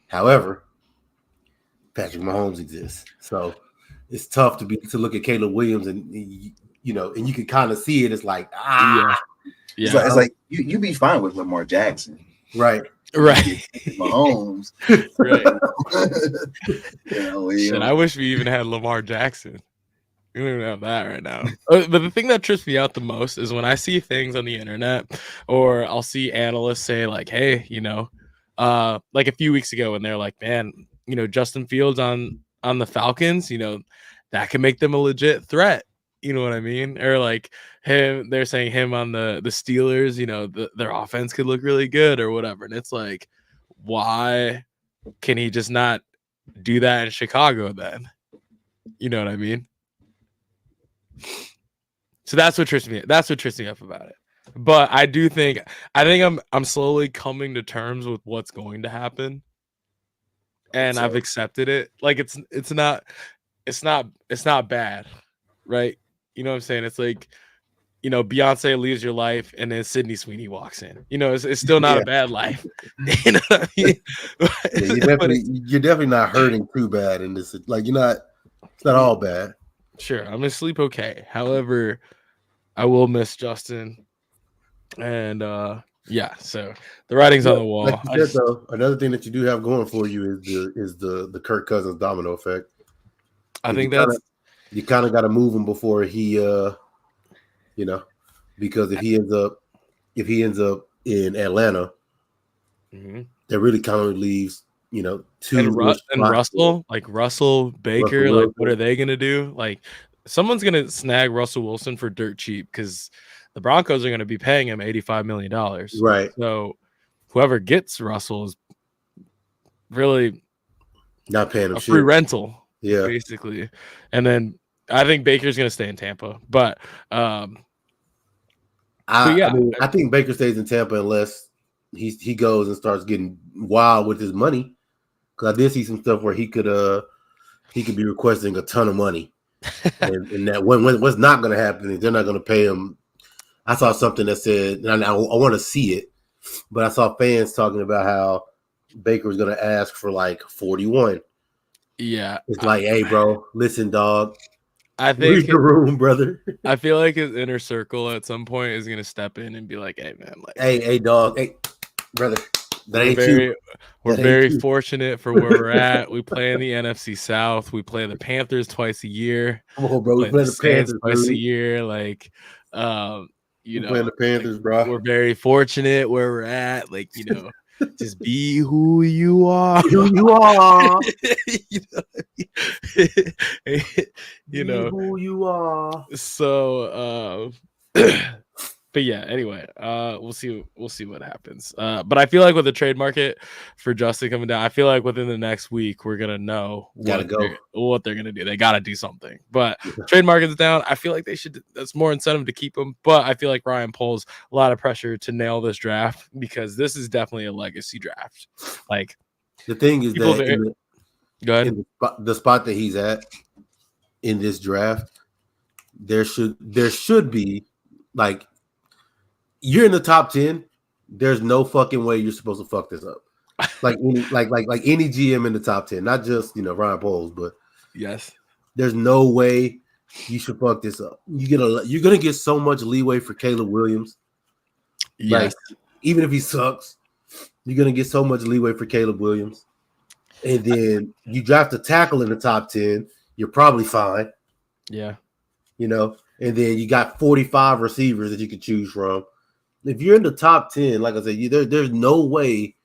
However, Patrick Mahomes exists, so it's tough to look at Caleb Williams and and you can kind of see it. It's like It's like you be fine with Lamar Jackson, right? Mahomes, right? Shit, I wish we even had Lamar Jackson. We don't even have that right now. But the thing that trips me out the most is when I see things on the internet, or I'll see analysts say like, "Hey, like a few weeks ago when they're like, man, Justin Fields on the Falcons, that can make them a legit threat." You know what I mean? Or like they're saying him on the Steelers, their offense could look really good or whatever. And it's like, why can he just not do that in Chicago then? You know what I mean? So that's what trips me up about it. But I think I'm slowly coming to terms with what's going to happen. And I've accepted it. Like it's not bad, right? You know what I'm saying? It's like, Beyonce leaves your life and then Sydney Sweeney walks in. It's still not a bad life. You know what I mean? You're definitely not hurting too bad in this. Like it's not all bad. Sure, I'm gonna sleep okay. However, I will miss Justin. And so the writing's on the wall. Like you said, though, another thing that you do have going for you is the Kirk Cousins domino effect. I think you kind of got to move him before he because if he ends up in Atlanta, that really kind of leaves two and Russell Baker, like what are they gonna do? Like someone's gonna snag Russell Wilson for dirt cheap because the Broncos are going to be paying him $85 million. Right. So whoever gets Russell is really not paying him a free rental. Yeah. Basically. And then I think Baker's going to stay in Tampa. But I think Baker stays in Tampa unless he goes and starts getting wild with his money. Because I did see some stuff where he could be requesting a ton of money. and that what's not going to happen is they're not going to pay him. I saw something that said, and I want to see it, but I saw fans talking about how Baker was going to ask for like 41. Yeah. It's like, hey, bro, listen, dog. I think read the room, brother. I feel like his inner circle at some point is going to step in and be like, hey, man. Like, hey, dog. Hey, brother. We're very fortunate for where we're at. We play in the NFC South. We play the Panthers twice a year. Oh, bro, we play the Panthers twice a year. Like, playing the Panthers, bro. We're very fortunate where we're at. Like, just be who you are. Who you are. Who you are. So, but yeah, anyway, we'll see what happens. But I feel like with the trade market for Justin coming down, I feel like within the next week we're gonna know what they're gonna do. They gotta do something. But trade market's down. I feel like that's more incentive to keep him. But I feel like Ryan pulls a lot of pressure to nail this draft because this is definitely a legacy draft. Like the thing is that go ahead. In the spot that he's at in this draft, there should be like. You're in the top 10. There's no fucking way you're supposed to fuck this up. Like any GM in the top 10, not just Ryan Poles, but yes, there's no way you should fuck this up. You're gonna get so much leeway for Caleb Williams. Yes, like, even if he sucks, you're gonna get so much leeway for Caleb Williams. And then you draft a tackle in the top 10, you're probably fine. Yeah, and then you got 45 receivers that you can choose from. If you're in the top 10, like I said, there's no way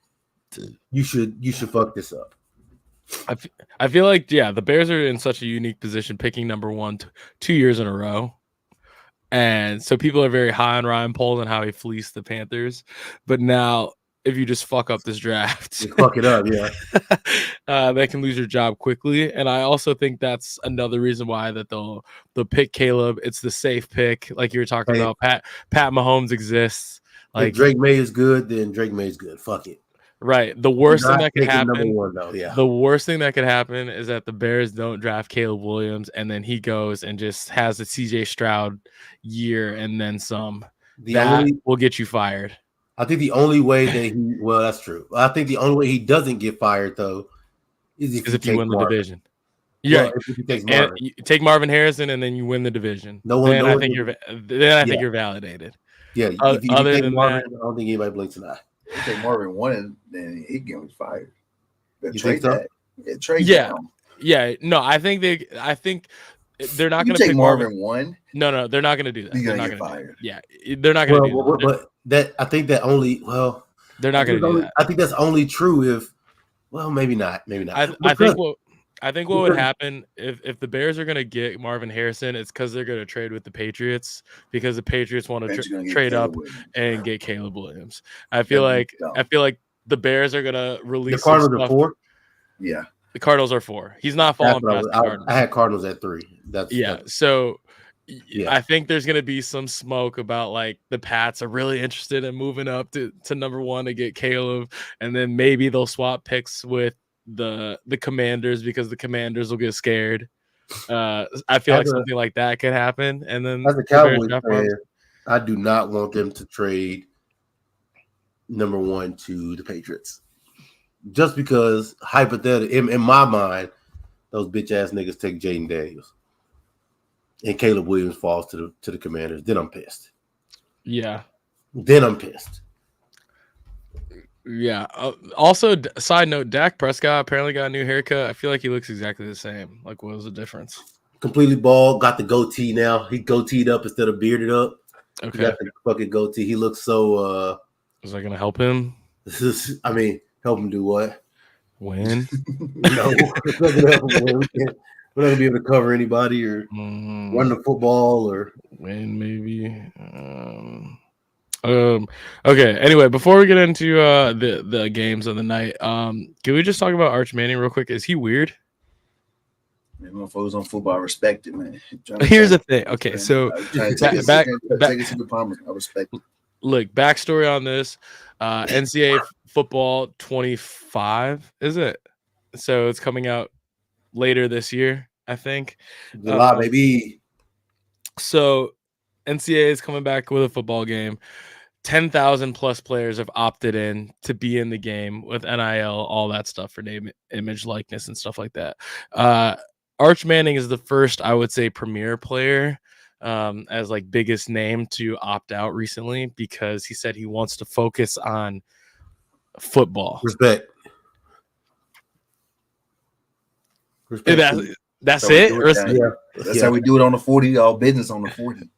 you should fuck this up. I feel like, the Bears are in such a unique position picking number 1 2 years in a row. And so people are very high on Ryan Poles and how he fleeced the Panthers. But now, if you just fuck up this draft, you fuck it up, yeah. they can lose your job quickly. And I also think that's another reason why that they'll pick Caleb. It's the safe pick, like you were talking about. Pat Mahomes exists. Like if Drake May is good, then Drake May is good. Fuck it. Right. The worst thing that could happen. The worst thing that could happen is that the Bears don't draft Caleb Williams, and then he goes and just has a CJ Stroud year and then some. That will get you fired. I think the only way that that's true. I think the only way he doesn't get fired though is if you win the division. Yeah, if he takes Marvin. You take Marvin Harrison and then you win the division. I think you're validated. Yeah. If you take Marvin, I don't think anybody blinks an eye. If you take Marvin one, then he gets fired. Trade that. Yeah. No, I think they're not going to pick Marvin one. No, they're not going to do that. They're not going to get fired. Yeah, they're not going to do that. But that I think that only they're not going to do that. I think that's only true if maybe not. I think what would happen if the Bears are going to get Marvin Harrison, it's because they're going to trade with the Patriots because the Patriots want to trade up and get Caleb Williams. I feel like the Bears are going to release the Cardinals at 4. Yeah, the Cardinals are 4. He's not falling past the Cardinals. I had Cardinals at 3. So I think there's going to be some smoke about like the Pats are really interested in moving up to number 1 to get Caleb, and then maybe they'll swap picks with the Commanders because the Commanders will get scared. I feel like As a- something like that could happen. And then As a the Bears Cowboys draft fan, Mahomes. I do not want them to trade number 1 to the Patriots. Just because hypothetically, in my mind, those bitch ass niggas take Jaden Daniels and Caleb Williams falls to the Commanders. Then I'm pissed. Yeah. Yeah. Also, side note, Dak Prescott apparently got a new haircut. I feel like he looks exactly the same. Like, what was the difference? Completely bald, got the goatee now. He goateed up instead of bearded up. He Okay. got the fucking goatee. He looks so Is that gonna help him I mean, help him do what? win? No, it's not gonna help him win. We're not gonna be able to cover anybody or run the football or Win maybe. Okay. Anyway, before we get into the games of the night, can we just talk about Arch Manning real quick? Is he weird? Man, motherfuckers on football, I respect it, man. Here's the thing. Okay, so take it to the Palmer. I respect it. Look, backstory on this. NCAA football 25, is it? So it's coming out later this year, I think. July, baby. So NCAA is coming back with a football game. 10,000 plus players have opted in to be in the game with NIL, all that stuff for name, image, likeness, and stuff like that. Arch Manning is the first, I would say, premier player as like biggest name to opt out recently because he said he wants to focus on football. Respect. That's So we it. do it That's how we do it on the 40. All business on the 40.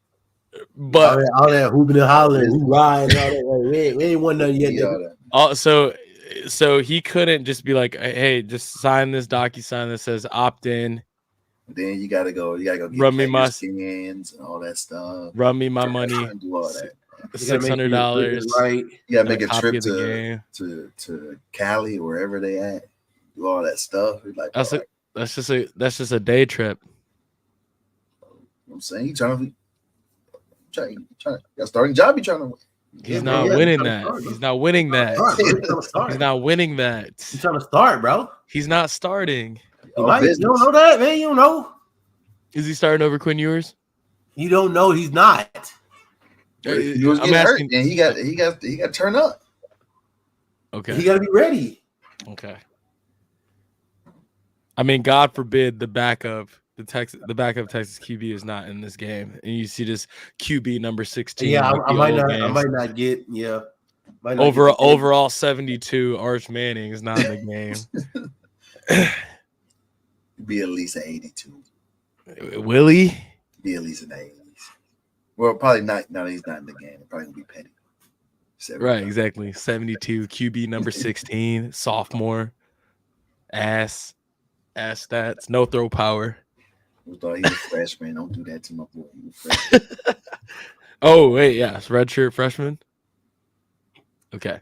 But all that hooping and hollering, we riding, all that. Like, we ain't won nothing yet. So he couldn't just be like, hey, just sign this DocuSign that says opt in. Then you gotta go get run me my skins and all that stuff. Run me my money. Do all that. $600. You gotta make a trip to Cali, wherever they at. Do all that stuff. Like that's just a day trip. I'm saying you trying you got starting job. You trying to. He's not winning that. He's not winning that. He's not winning that. He's trying to start, bro. He's not starting. You don't know that, man. You don't know. Is he starting over Quinn Ewers? You don't know. He's not. He was getting hurt, and he got to turn up. Okay. He got to be ready. Okay. I mean, God forbid the backup Texas QB is not in this game, and you see this QB number 16. Yeah, I might not get. Yeah. Overall 72. Arch Manning is not in the game. Be at least an 82. Will he? Be at least in the 80s. Well, probably not. No, he's not in the game. It's probably gonna be Petty. Right, exactly. 72 QB number 16, sophomore. Ass stats, no throw power. He's a freshman. Don't do that to my boy. Oh wait, yeah, it's redshirt freshman. Okay,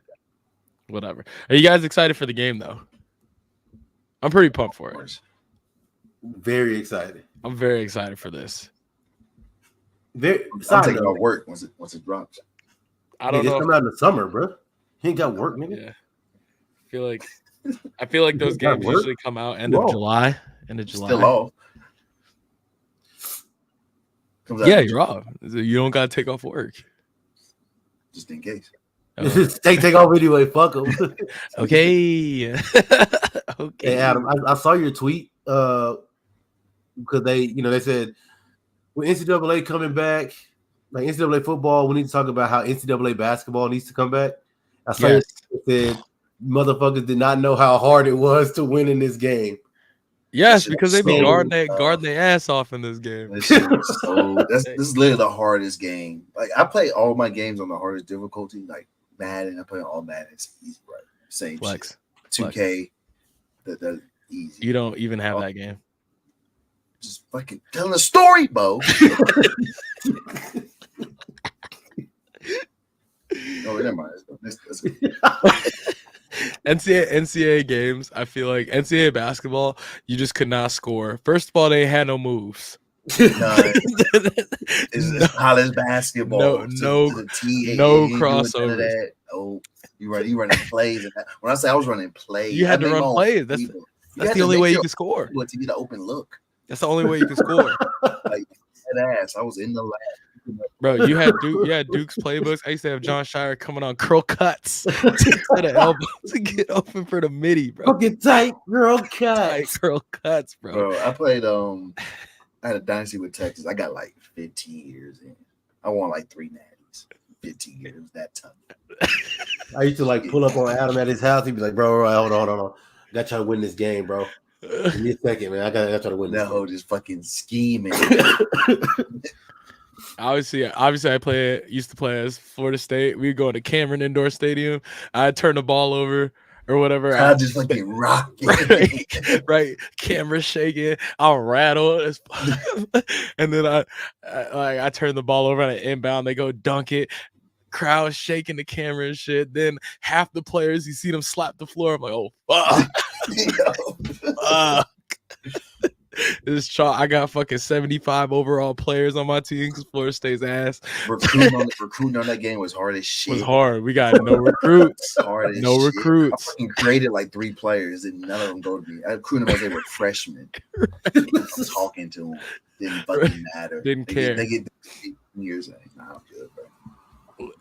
whatever. Are you guys excited for the game though? I'm pretty pumped for it. Very excited. I'm very excited for this. I'm taking off work once it drops. I don't know. It's coming out in the summer, bro. He ain't got work, nigga. Yeah. I feel like those games usually come out end of July. Still off. Yeah, you're off. You don't gotta take off work. Just in case. Take off anyway. Fuck them. Okay. Okay. Hey Adam, I saw your tweet because they said with NCAA coming back, like NCAA football, we need to talk about how NCAA basketball needs to come back. I saw you said motherfuckers did not know how hard it was to win in this game. Yes, because they be guarding their ass off in this game. This is literally the hardest game. Like I play all my games on the hardest difficulty, like Madden. I play on all Madden. It's easy, right? Same Flex. Shit. 2K. That's easy. You don't even have that game. Just fucking telling a story, Bo. No, never mind. That's NCAA games, I feel like NCAA basketball, you just could not score. First of all, they had no moves. It's college basketball. No crossovers. Oh, you running plays. When I say I was running plays, you had to run plays. That's the only way you can score. To get an open look. That's the only way you can score. Like that ass. I was in the lab. Bro, you had Duke's playbooks. I used to have John Shire coming on curl cuts to the elbow to get open for the midi, bro. Fucking tight, girl, Tight cut. curl cuts, bro. Bro, I played I had a dynasty with Texas. I got like 15 years in. I won like 3 natties. 15 years, that tough. I used to like pull up on Adam at his house. He'd be like, bro, hold on. I got trying to win this game, bro. Give me a second, man. I got try to win this That game. hoe just fucking scheming. Obviously, I used to play as Florida State. We'd go to Cameron Indoor Stadium. I'd turn the ball over or whatever. I just fucking rock it. right. Camera shaking. I'll rattle it. And then I turn the ball over on an inbound. They go dunk it. Crowd shaking the camera and shit. Then half the players, you see them slap the floor. I'm like, oh fuck. Fuck. I got fucking 75 overall players on my team because Florida State's ass. Recruiting on that game was hard as shit. It was hard. We got no recruits. Hard as No shit. recruits. I fucking created like 3 players and none of them go to me. I recruited them as they were freshmen. I was talking to them. Didn't fucking matter. Didn't care. They get years. Nah, I'm good, bro.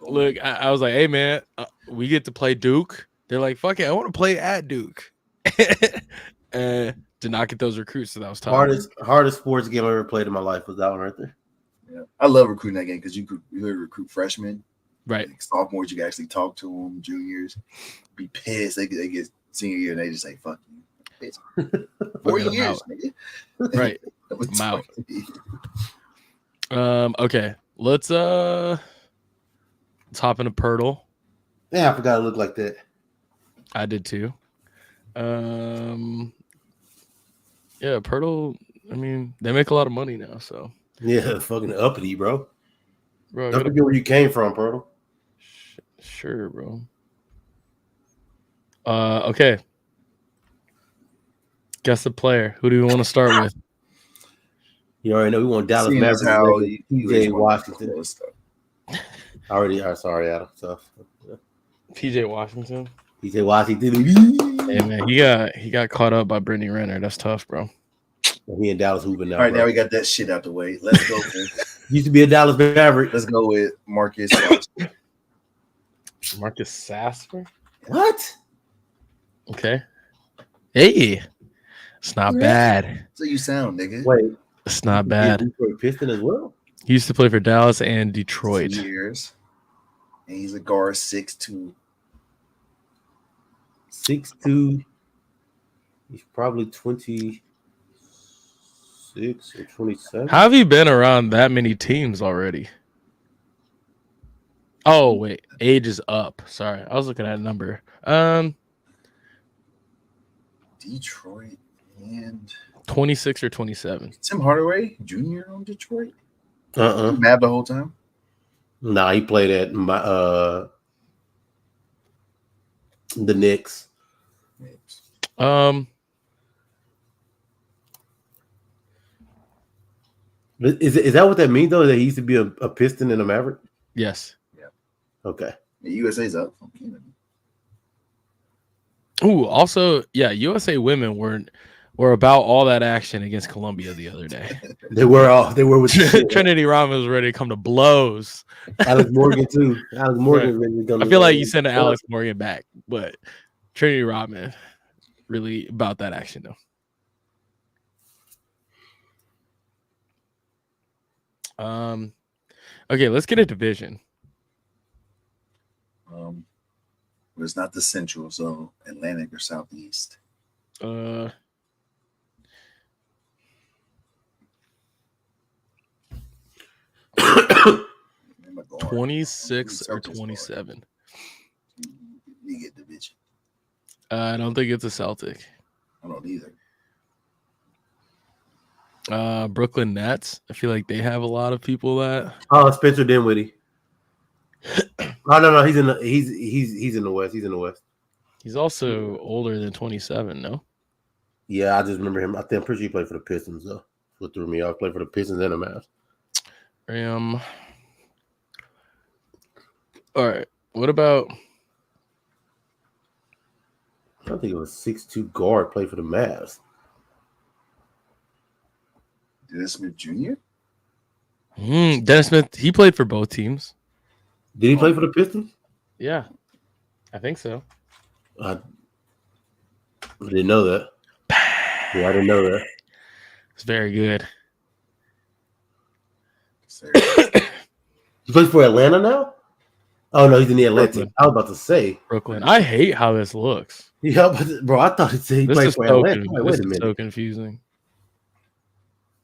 Look, I was like, hey man, we get to play Duke. They're like, fuck it, I want to play at Duke. And did not get those recruits, so that was tough. Hardest sports game I ever played in my life was that one right there. Yeah, I love recruiting that game because you could recruit freshmen, Right? like sophomores. You can actually talk to them. Juniors be pissed. They get senior year and they just say fuck you. Bitch. 4 Fucking years, out. nigga. Right. That was I'm out. 20. Okay. Let's hop into Pirtle. Yeah, I forgot it looked like that. I did too. Yeah, Pirtle. I mean, they make a lot of money now, so Yeah, fucking uppity, bro. bro. Don't forget where you came from, Pirtle. Sure, bro. Okay. Guess the player. Who do we want to start with? You already know we want Dallas Seeing as Mavericks. how PJ you Washington. Already, sorry, Adam. So PJ Washington. PJ Washington. Hey man, he got caught up by Brittany Renner. That's tough, bro. He in Dallas hooping now. All right, bro. now we got that shit out the way. Let's go. Used to be a Dallas Maverick. Let's go with Marcus. Marcus Sasser. What? Okay. Hey, it's not bad. So you sound, nigga. Wait, It's not he's bad. a Detroit Piston as well. He used to play for Dallas and Detroit. 2 years. And he's a guard 6'2". 6'2". He's probably 26 or 27. How have you been around that many teams already? Oh wait, age is up. Sorry, I was looking at a number. Detroit and 26 or 27. Tim Hardaway Jr. on Detroit. Uh-uh. Mad the whole time. Nah, he played at the Knicks. Is that what that means though? That he used to be a Piston and a Maverick? Yes. Okay. The USA's up. Ooh, also, yeah, USA women were about all that action against Colombia the other day. They were with Trinity Rodman was ready to come to blows. Alex Morgan too. Alex Morgan. Right. I feel like you sent Alex Morgan back, but Trinity Rodman really about that action though. Okay, let's get a division. But it's not the Central, so Atlantic or Southeast. 26 or 27. You get division. I don't think it's a Celtic. I don't either. Brooklyn Nets. I feel like they have a lot of people that. Oh, Spencer Dinwiddie. Oh no, he's in the he's in the West. He's in the West. He's also older than 27. No. Yeah, I just remember him. I'm pretty sure he played for the Pistons though. What threw me off? Played for the Pistons and the Mavs. All right. What about? I think it was 6'2" guard played for the Mavs. Dennis Smith Jr. Dennis Smith, he played for both teams. Did he play for the Pistons? Yeah, I think so. I didn't know that. Yeah, I didn't know that. It's very good. He plays for Atlanta now? Oh, no, he's in the Atlantic. Brooklyn. I was about to say. Brooklyn. I hate how this looks. Yeah, bro, I thought he This played is for so, Atlanta. Wait this a is minute. so confusing.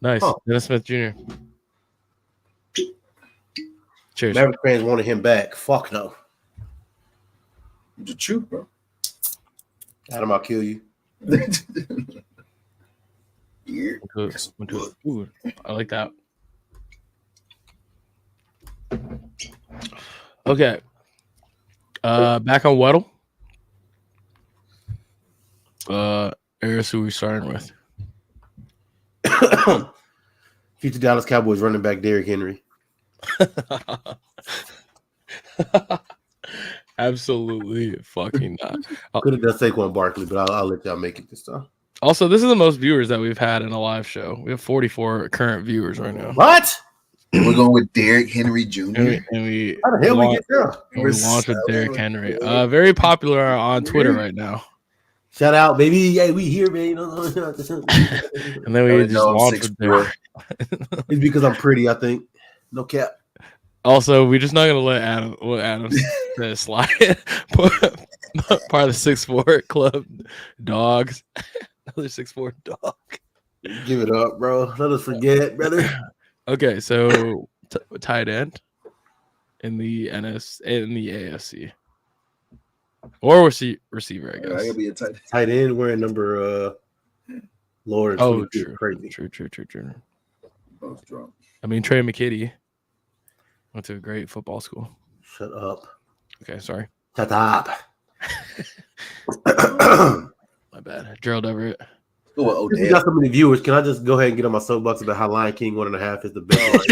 Nice. Huh. Dennis Smith Jr. Cheers. Maverick fans wanted him back. Fuck no. The truth, bro. Adam, I'll kill you. Yeah. Ooh, I like that. Okay. Back on Weddle. Eris, who we starting with? Future Dallas Cowboys running back Derrick Henry. Absolutely fucking not. Could have done Saquon Barkley, but I'll let y'all make it this time. Also, this is the most viewers that we've had in a live show. We have 44 current viewers right now. What? We're going with Derrick Henry Jr. And we How the hell we get there? we launched with Derrick Henry. Very popular on Twitter right now. Shout out, baby. Hey, we here, baby. And then we just launched with Derrick. It's because I'm pretty, I think. No cap. Also, we're just not gonna let Adam slide. Part of the 6'4" club, dogs. Another 6'4" dog. Give it up, bro. Let us forget, brother. Okay, so tight end in the AFC, or receiver, I I guess. gotta be a tight. Tight end wearing number Lord. Oh, true. Crazy. True. Both drunk. I mean, Trey McKitty went to a great football school. Shut up. Okay, sorry, Shut up. my bad. Gerald Everett. Go with We Odell. got so many viewers. Can I just go ahead and get on my soapbox about how Lion King 1.5 is the best?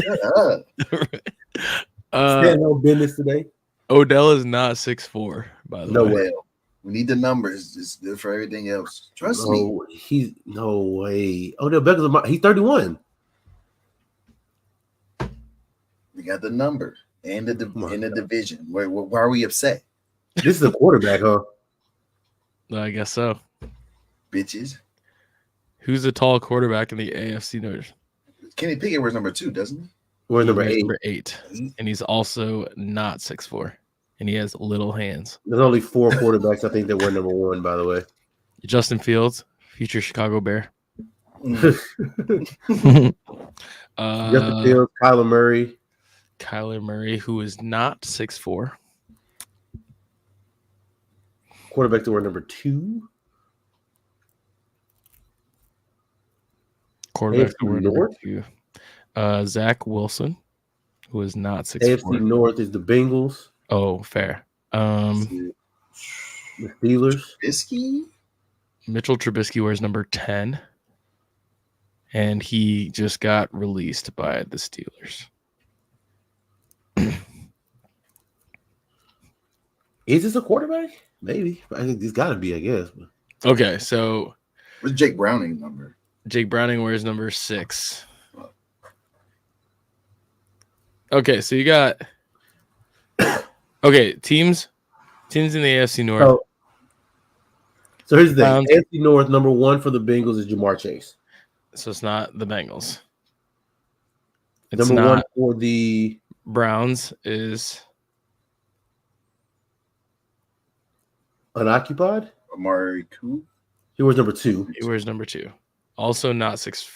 Stand on business today. Odell is not 6'4", by the No way. way. We need the numbers. It's good for everything else. Trust me. No, he's no way. Odell Beckham, he's 31. We got the number and the Oh my in the God. division. Why are we upset, This is a quarterback, huh? I guess so. bitches? Who's the tall quarterback in the AFC North? Kenny Pickett wears number 2, doesn't he? We're number He's 8. Number 8, and he's also not 6'4", and he has little hands. There's only 4 quarterbacks I think that were number 1, by the way. Justin Fields, future Chicago Bear. Mm. Justin Fields, Kyler Murray. Kyler Murray, who is not 6'4". Quarterback that were number 2. Quarterback AFC number North? 2. Zach Wilson, who is not 6'4". AFC North is the Bengals, Oh, fair. the Steelers. Trubisky? Mitchell Trubisky wears number 10, and he just got released by the Steelers. Is this a quarterback? Maybe. I think he's got to be, I guess. Okay, so What's Jake Browning number? Jake Browning wears number 6. Okay, so you got teams in the AFC North. So here's the Browns. thing. AFC North, number 1 for the Bengals is Jamar Chase. So it's not the Bengals. It's Number not 1 for the Browns is Unoccupied. Amari Cooper. He was number 2. he wears number 2. Also not 6'4".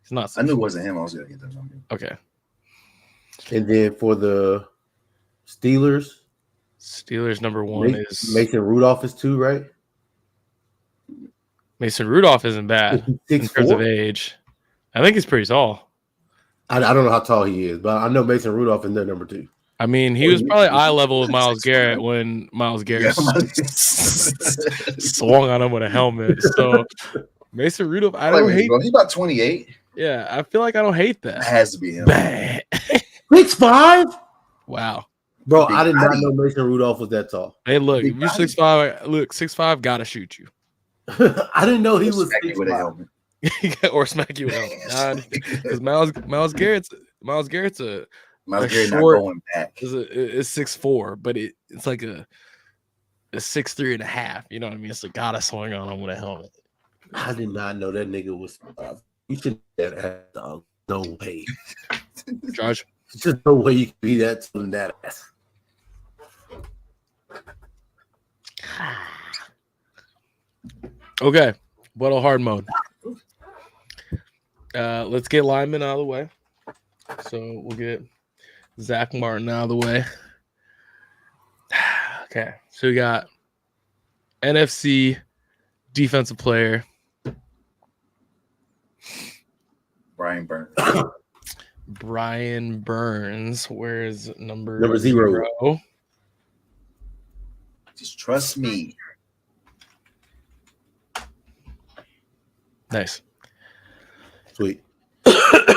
He's not 6'4". I knew it wasn't him. I was gonna get that number. Okay. And then for the Steelers, Steelers number 1 is Mason Rudolph is 2, right? Mason Rudolph isn't bad in 6'4"? terms of age. I think he's pretty tall. I don't know how tall he is, but I know Mason Rudolph is their number 2. I mean, he was probably eye level with Myles Garrett when Myles Garrett swung on him with a helmet. So Mason Rudolph, I don't hate. He's about 28. Yeah, I feel like I don't hate That that. has to be him. Bang. 6'5"? Wow. Bro, Big I did not body. know Mason Rudolph was that tall. Hey, look, Big if you're body. 6'5", look, 6'5", gotta shoot you. I didn't know he was Exactly with a 6'5". helmet. or smack you with a helmet. Because Miles Garrett's a Miles a Garrett not short- going back. is 6'4", but it's like a 6'3.5". You know what I mean? It's like gotta swing on him with a helmet. I did not know that nigga was. You should have that dog. No way. Josh, There's just no way you can be that ass. okay, what a hard mode. Let's get Lyman out of the way. So we'll get Zach Martin out of the way. Okay, so we got NFC defensive player Brian Burns. Brian Burns. Where's number 0? Just trust me. Nice. Sweet.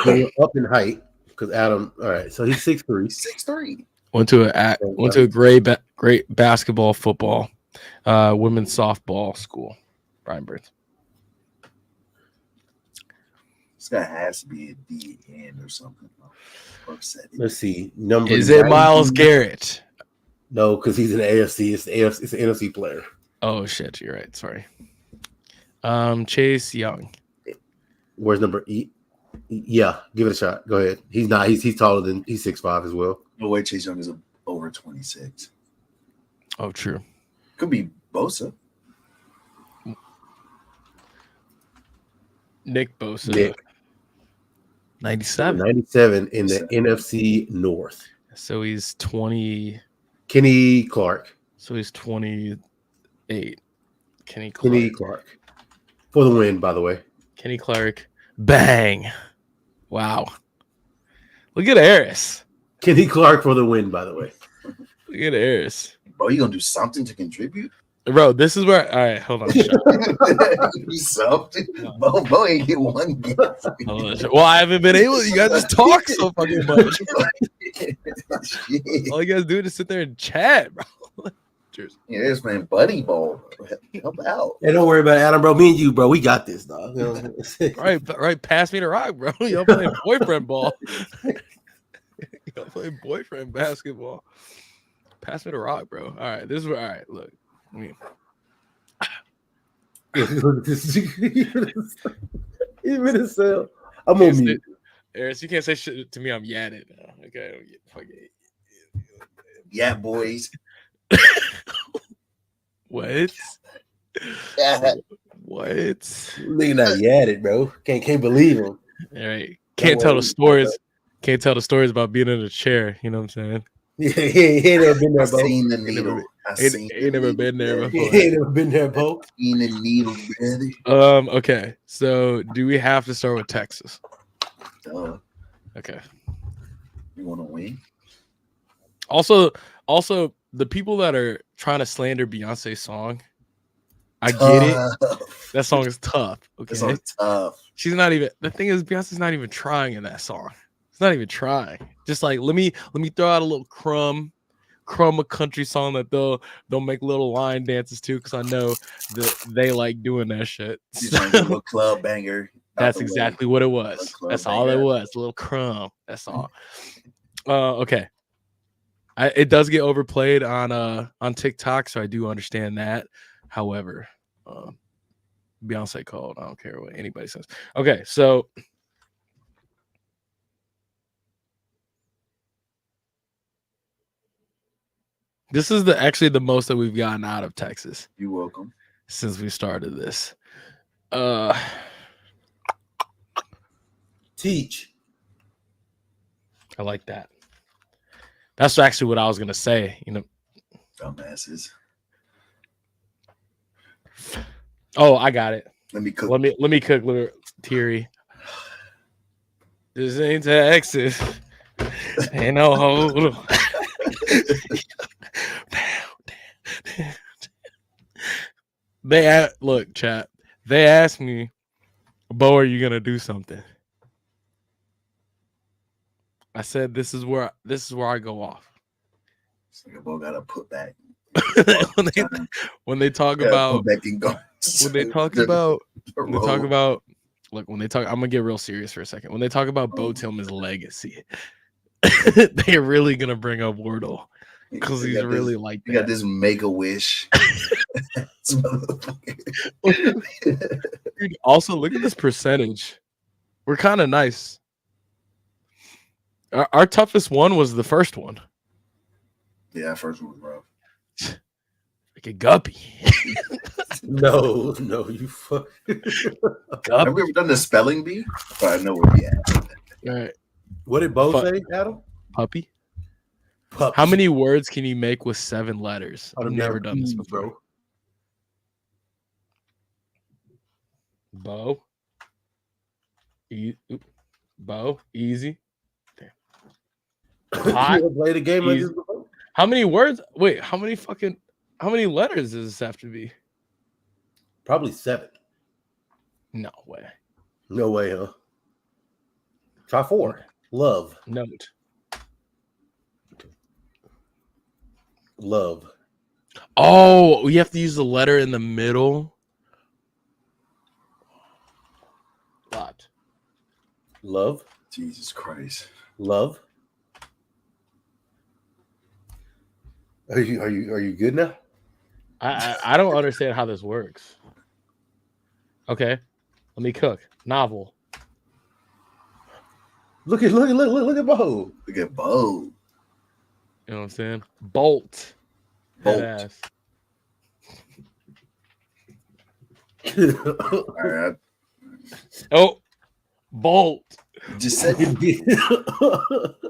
Going up in height because Adam. All right, so he's 6'3". 6'3". Went to a great basketball, football, women's softball school. Brian Burns. This guy has to be a DN or something. Let's see. Number Is it 90? Myles Garrett? No, because he's an AFC. It's the AFC. It's an NFC player. Oh shit, you're right. Sorry. Chase Young. Where's number 8? Yeah, give it a shot. Go ahead. He's not. He's taller than. He's 6'5" as well. No way Chase Young is over 26. Oh, true. Could be Bosa. Nick Bosa. Nick. 97. 97 in the NFC North. So he's 20. Kenny Clark. So he's 28. Kenny Clark. For the win, by the way. Kenny Clark. Bang. Wow. Look at Harris. Kenny Clark for the win, by the way. Look at Harris. Bro, you gonna do something to contribute? Bro, this is where. All right, hold on. Do something. Bo ain't get one game. Well, I haven't been able. You guys just talk so fucking much. All you guys do is sit there and chat, bro. Yeah, they're just playing buddy ball. Help out. Hey, don't worry about it, Adam, bro. Me and you, bro, we got this, dog. Right. Pass me the rock, bro. Y'all playing boyfriend ball. Y'all playing boyfriend basketball. Pass me the rock, bro. All right, this is where. All right, look. Even a cell. I'm on mute. Eris, you can't say shit to me. I'm yadded. Okay. Yeah, boys. What? Yeah. What? Nigga not yet it, bro. Can't believe him. All right. Can't tell the stories. Can't tell the stories about being in a chair. You know what I'm saying? Yeah, he ain't never been there, I've bro. seen the needle. Ain't never been there before. He ain't never been there, bro. Seen the needle, brother. Okay. So do we have to start with Texas? Duh. Okay. You want to win? Also, the people that are trying to slander Beyonce's song, I get it. That song is tough. Okay. That song's tough. She's not even. The thing is, Beyonce's not even trying in that song. It's not even trying. Just like let me throw out a little crumb a country song that they'll make little line dances to because I know that they like doing that shit. She's like a little club banger. That's exactly what it was. That's all it was. A little crumb. That's all. Okay. It does get overplayed on TikTok, so I do understand that. However, Beyonce called. I don't care what anybody says. Okay, so this is actually the most that we've gotten out of Texas. You're welcome. Since we started this. Teach. I like that. That's actually what I was gonna say. You know, dumbasses. Oh, I got it. Let me cook. Let me cook, little Thierry. This ain't Texas. Ain't no hold. Look, chat. They asked me, Bo, are you gonna do something? I said this is where I go off. Bo gotta put back. when they talk about Look, when they talk, I'm gonna get real serious for a second. When they talk about Bo Tillman's legacy, they're really gonna bring up Wordle because he's really like You got that. this Make-A-Wish. Dude, also, look at this percentage. We're kind of nice. Our toughest one was the first one. Yeah, first one was rough. Like a guppy. No, you fuck. Have we ever done the spelling bee? But I know where we at. All right. What did Bo Fuck. say, Adam? Puppy. Puppy. How many words can you make with 7 letters? I've I've never done this seen, before. Bo. Bo. Easy. You Hot. ever played a game like Easy. this before? How many words? Wait, how many letters does this have to be? Probably 7. No way. No way, huh? Try 4. Love. Note. Love. Oh, we have to use the letter in the middle. Lot. Love. Jesus Christ. Love. Are you good now? I don't understand how this works. Okay, let me cook. Novel. Look at Bo. Look at Bo. You know what I'm saying? Bolt. Bolt. Ass. All right. Oh, bolt. I just said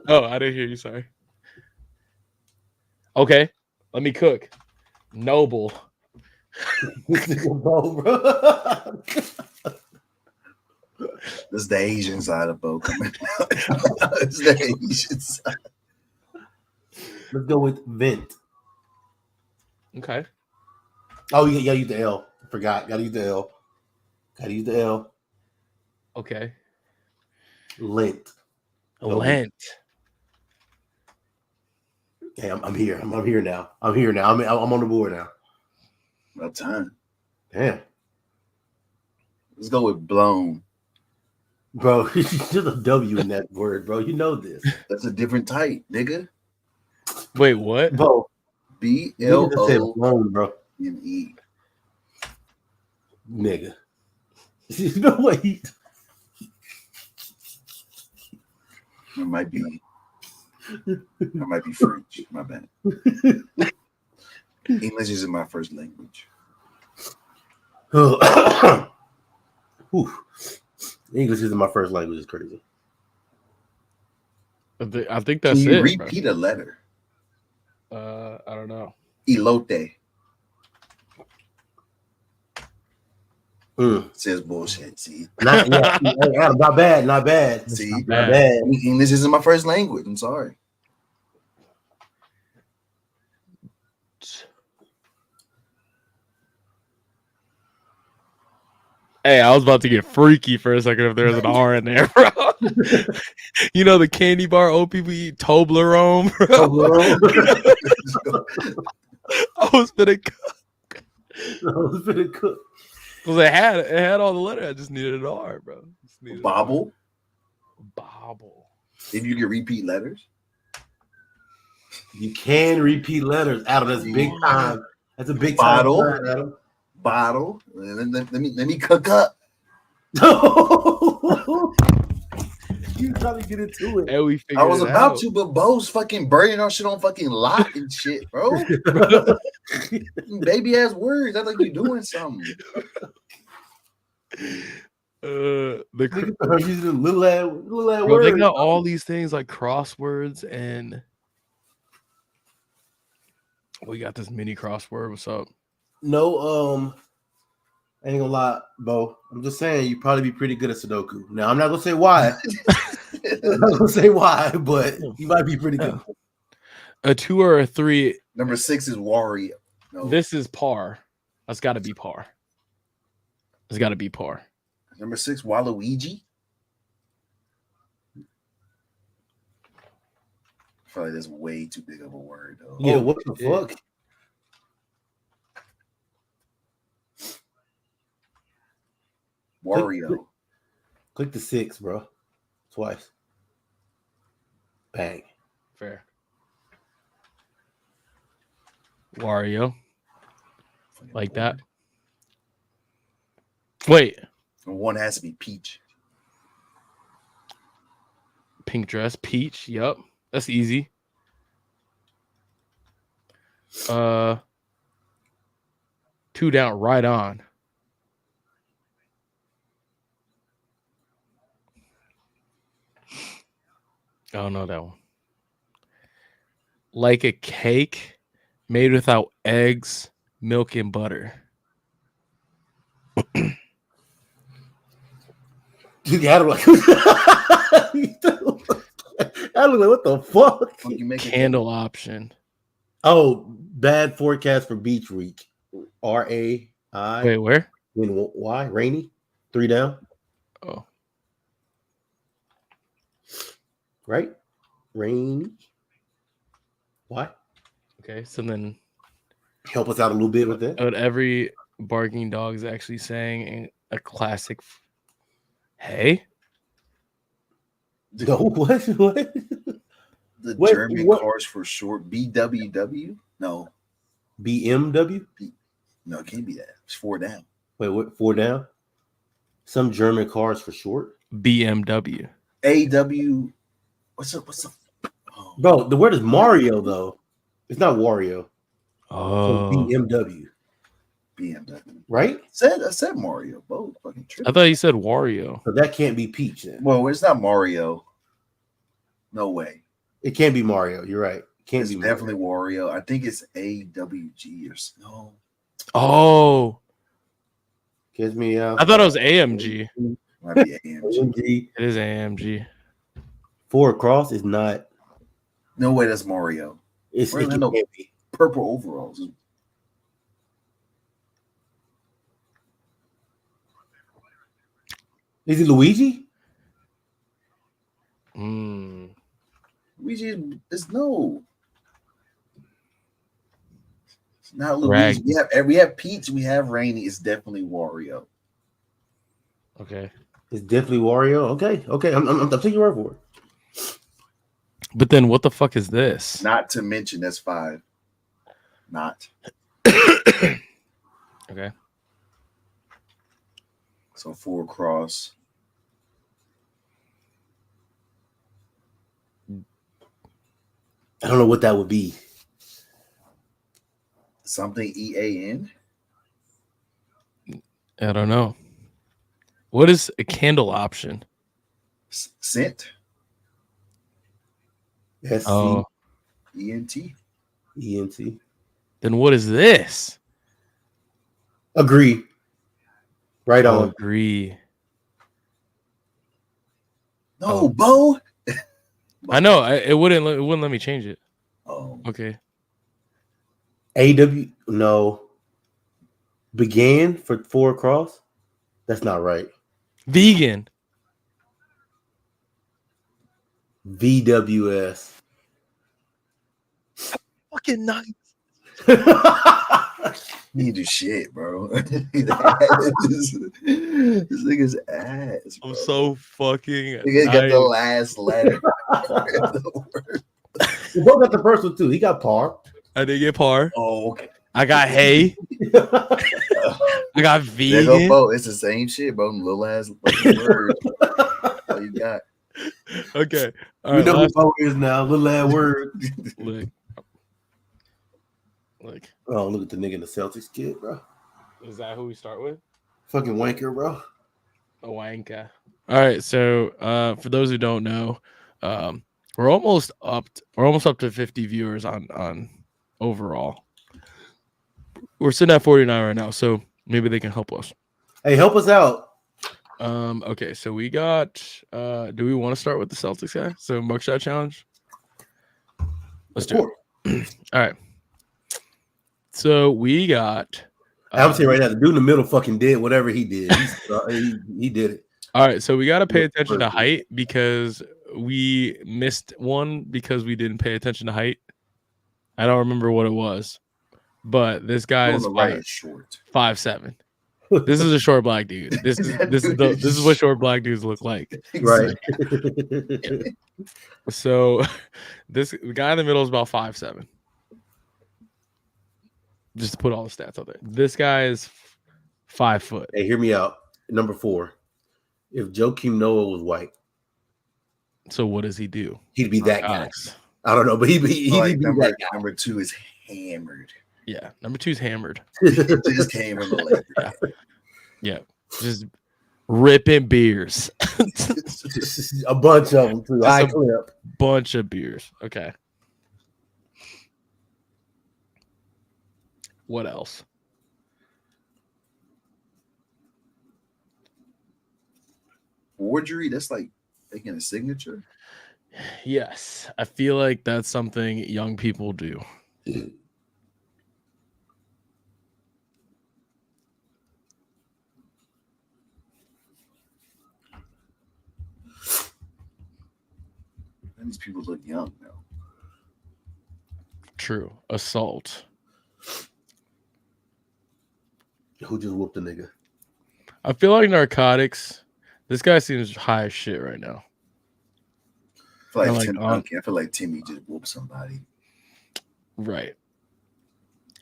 Oh, I didn't hear you. Sorry. Okay, let me cook. Noble. Bo, bro. this is the Asian side of Bo coming out. It's the Asian side. Let's go with vent. Okay. Oh, you gotta use the L. Forgot. Gotta use the L. Okay. Lent. Lent. Hey, I'm here. I'm here now. I'm on the board now. About time. Damn. Let's go with blown. Bro, there's a W in that word, bro. You know this. That's a different type, nigga. Wait, what? Bro, BLONE. blown, bro. Nigga. No way. It might be French. My bad. English isn't my first language. English isn't my first language. It's crazy. I think that's Can you it. repeat a letter? I don't know. Elote. Mm. Says bullshit. See, Not bad. see, Not Not bad. bad. English isn't my first language. I'm sorry. Hey, I was about to get freaky for a second if there was an R in there, bro. You know the candy bar old people eat Toblerone, bro. I was gonna cook. Because it had all the letters. I just needed an R, bro. Bobble. Bobble. If you can repeat letters. You can repeat letters out of this big time. That's a big Bottle. time, Adam. Bottle. Let me cook up. You trying to get into it. And we figured I was it about out. to, but Bo's fucking burning our shit on fucking lock and shit, bro. Baby ass words. I think you doing something. The Using a little ass bro, they word. got all these things like crosswords, and we got this mini crossword. What's up? No, I ain't gonna lie, Bo. I'm just saying you probably be pretty good at Sudoku. Now I'm not gonna say why. I'm not gonna say why, but you might be pretty good. A 2 or a 3. Number 6 is Wario. No. This is par. That's got to be par. It's got to be par. Number 6, Waluigi. I feel like that's way too big of a word, though. Yeah, what the fuck? Wario. Click the 6, bro. Twice. Bang. Fair. Wario. Like that. Wait. And one has to be Peach. Pink dress. Peach. Yep. That's easy. 2 down. Right on. I don't know that one. Like a cake made without eggs, milk, and butter. Dude, Adam like, Adam like, what the fuck? You make it Candle option. Oh, bad forecast for beach week. R-A-I. Wait, where? Why? Rainy? 3 down. Oh, Right? Rainy. Why? okay. So then, Help us out a little bit with that. what every barking dog is actually saying a classic. Hey, No, what? What? the What- German what- cars for short. BWW? No, BMW? no, it can't be that. It's 4 down. Wait, what? 4 down? Some German cars for short? BMW. AW. What's up? Oh, Bro, the word is Mario, though. It's not Wario. Oh, So BMW, BMW. right? I said Mario. Both fucking I tripping. thought you said Wario. So that can't be Peach then. Well, it's not Mario. No way. It can't be Mario. You're right. It can't It's be Mario. definitely Wario. I think it's AWG or no. Oh, Gives me I thought it was AMG. Might be AMG. AMG. It is AMG. 4 across is not. No way, that's Mario. It Wait, can't no. be. Purple overalls. Is it Luigi? Mm. Luigi is no. It's not Rag. Luigi. We have Peach. We have Rainy. It's definitely Wario. Okay. It's definitely Wario. Okay. I'm taking your word for it. But then what the fuck is this? Not to mention that's 5. Not. Okay. So 4 across. I don't know what that would be. Something EAN. I don't know. What is a candle option? Scent. Oh, ENT. SCENT. then what is this? Agree. Right Oh, on. agree. No, Oh. Bo. I know. It wouldn't let me change it. Oh, Okay. AW. No. Began for 4 across. That's not right. Vegan. VWS. Fucking nice. you need to do shit, bro. this nigga's ass. Bro. I'm so fucking. Nigga got the nice. last letter. We both got the first one too. He got par. I did get par. Oh, okay. I got hay. I got There go vegan. Bo. It's the same shit, bro. Them little ass fucking words. All you got. Okay. All We right. know who Last, Bo is now. Little ass word. look. Oh, look at the nigga in the Celtics kid, bro. Is that who we start with? Fucking wanker, bro. A wanka. All right. So, for those who don't know, we're almost up. We're almost up to 50 viewers on overall. We're sitting at 49 right now, so maybe they can help us. Hey, help us out. Okay, so we got. Do we want to start with the Celtics guy? So mugshot challenge. Let's do it. All right. So we got. I'm saying right now, the dude in the middle fucking did whatever he did. He did it. All right, so we got to pay Look attention to perfect. height because we missed one because we didn't pay attention to height. I don't remember what it was, but this guy On is the right is short. 5'7". This is a short black dude. This is what short black dudes look like. Right. So the guy in the middle is about 5'7". Just to put all the stats out there. This guy is 5 foot. Hey, hear me out. Number 4. If Joakim Noah was white, So what does he do? he'd be that guy. Alex. I don't know, but he'd be number, that guy. number 2 is hammered. Yeah. Number 2's hammered. Just hammered the leg. Yeah. Just ripping beers. A bunch of them too. High a- clip. Bunch of beers. Okay. What else? Forgery, that's like making a signature. Yes. I feel like that's something young people do. And these people look young now. True. Assault. Who just whooped a nigga? I feel like narcotics. This guy seems high as shit right now. I feel Like, like, Tim Duncan. I feel like Timmy just whooped somebody. Right.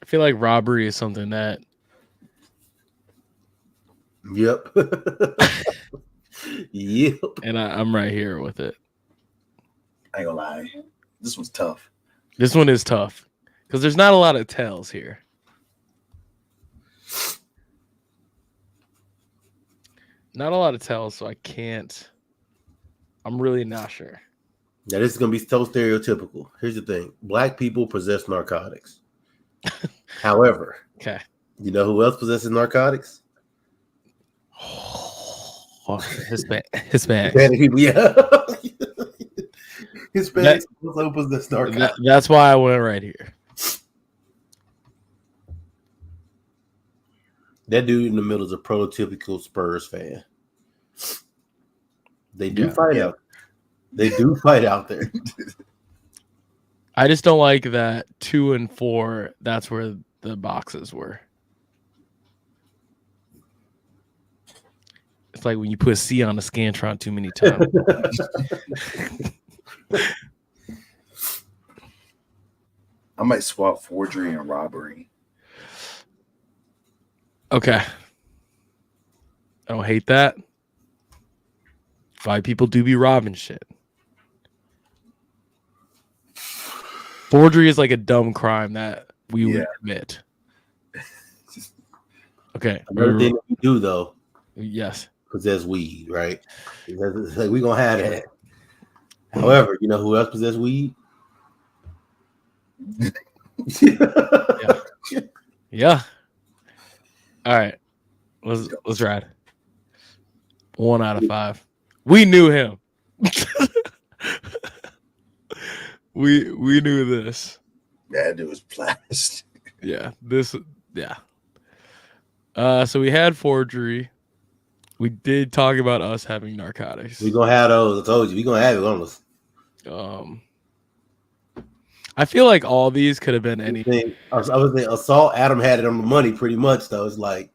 I feel like robbery is something that Yep. Yep. and I'm right here with it. I ain't gonna lie. This one's tough. This one is tough because there's not a lot of tells here. Not a lot of tells, so I can't. I'm really not sure. Now this is gonna be so stereotypical. Here's the thing: black people possess narcotics. However, Okay. you know who else possesses narcotics? Hispanic. Hispanic people, yeah. Hispanics also possess narcotics. That's why I went right here. That dude in the middle is a prototypical Spurs fan. They do Yeah. fight out. They do fight out there. I just don't like that 2 and 4. That's where the boxes were. It's like when you put a C on a Scantron too many times. I might swap forgery and robbery. Okay. I don't hate that. White people do be robbing shit. Forgery is like a dumb crime that we would commit. Okay. Another thing that we do though, Yes. possess weed, right? It's like we gonna have that. However, you know who else possess weed? Yeah. All right. Let's ride. 1 out of 5. We knew him. we knew this. That dude was plastic. Yeah. So we had forgery. We did talk about us having narcotics. We gonna have those. I told you, we gonna have it on us. I feel like all these could have been anything. I was saying assault. Adam had it on the money pretty much though. It's like,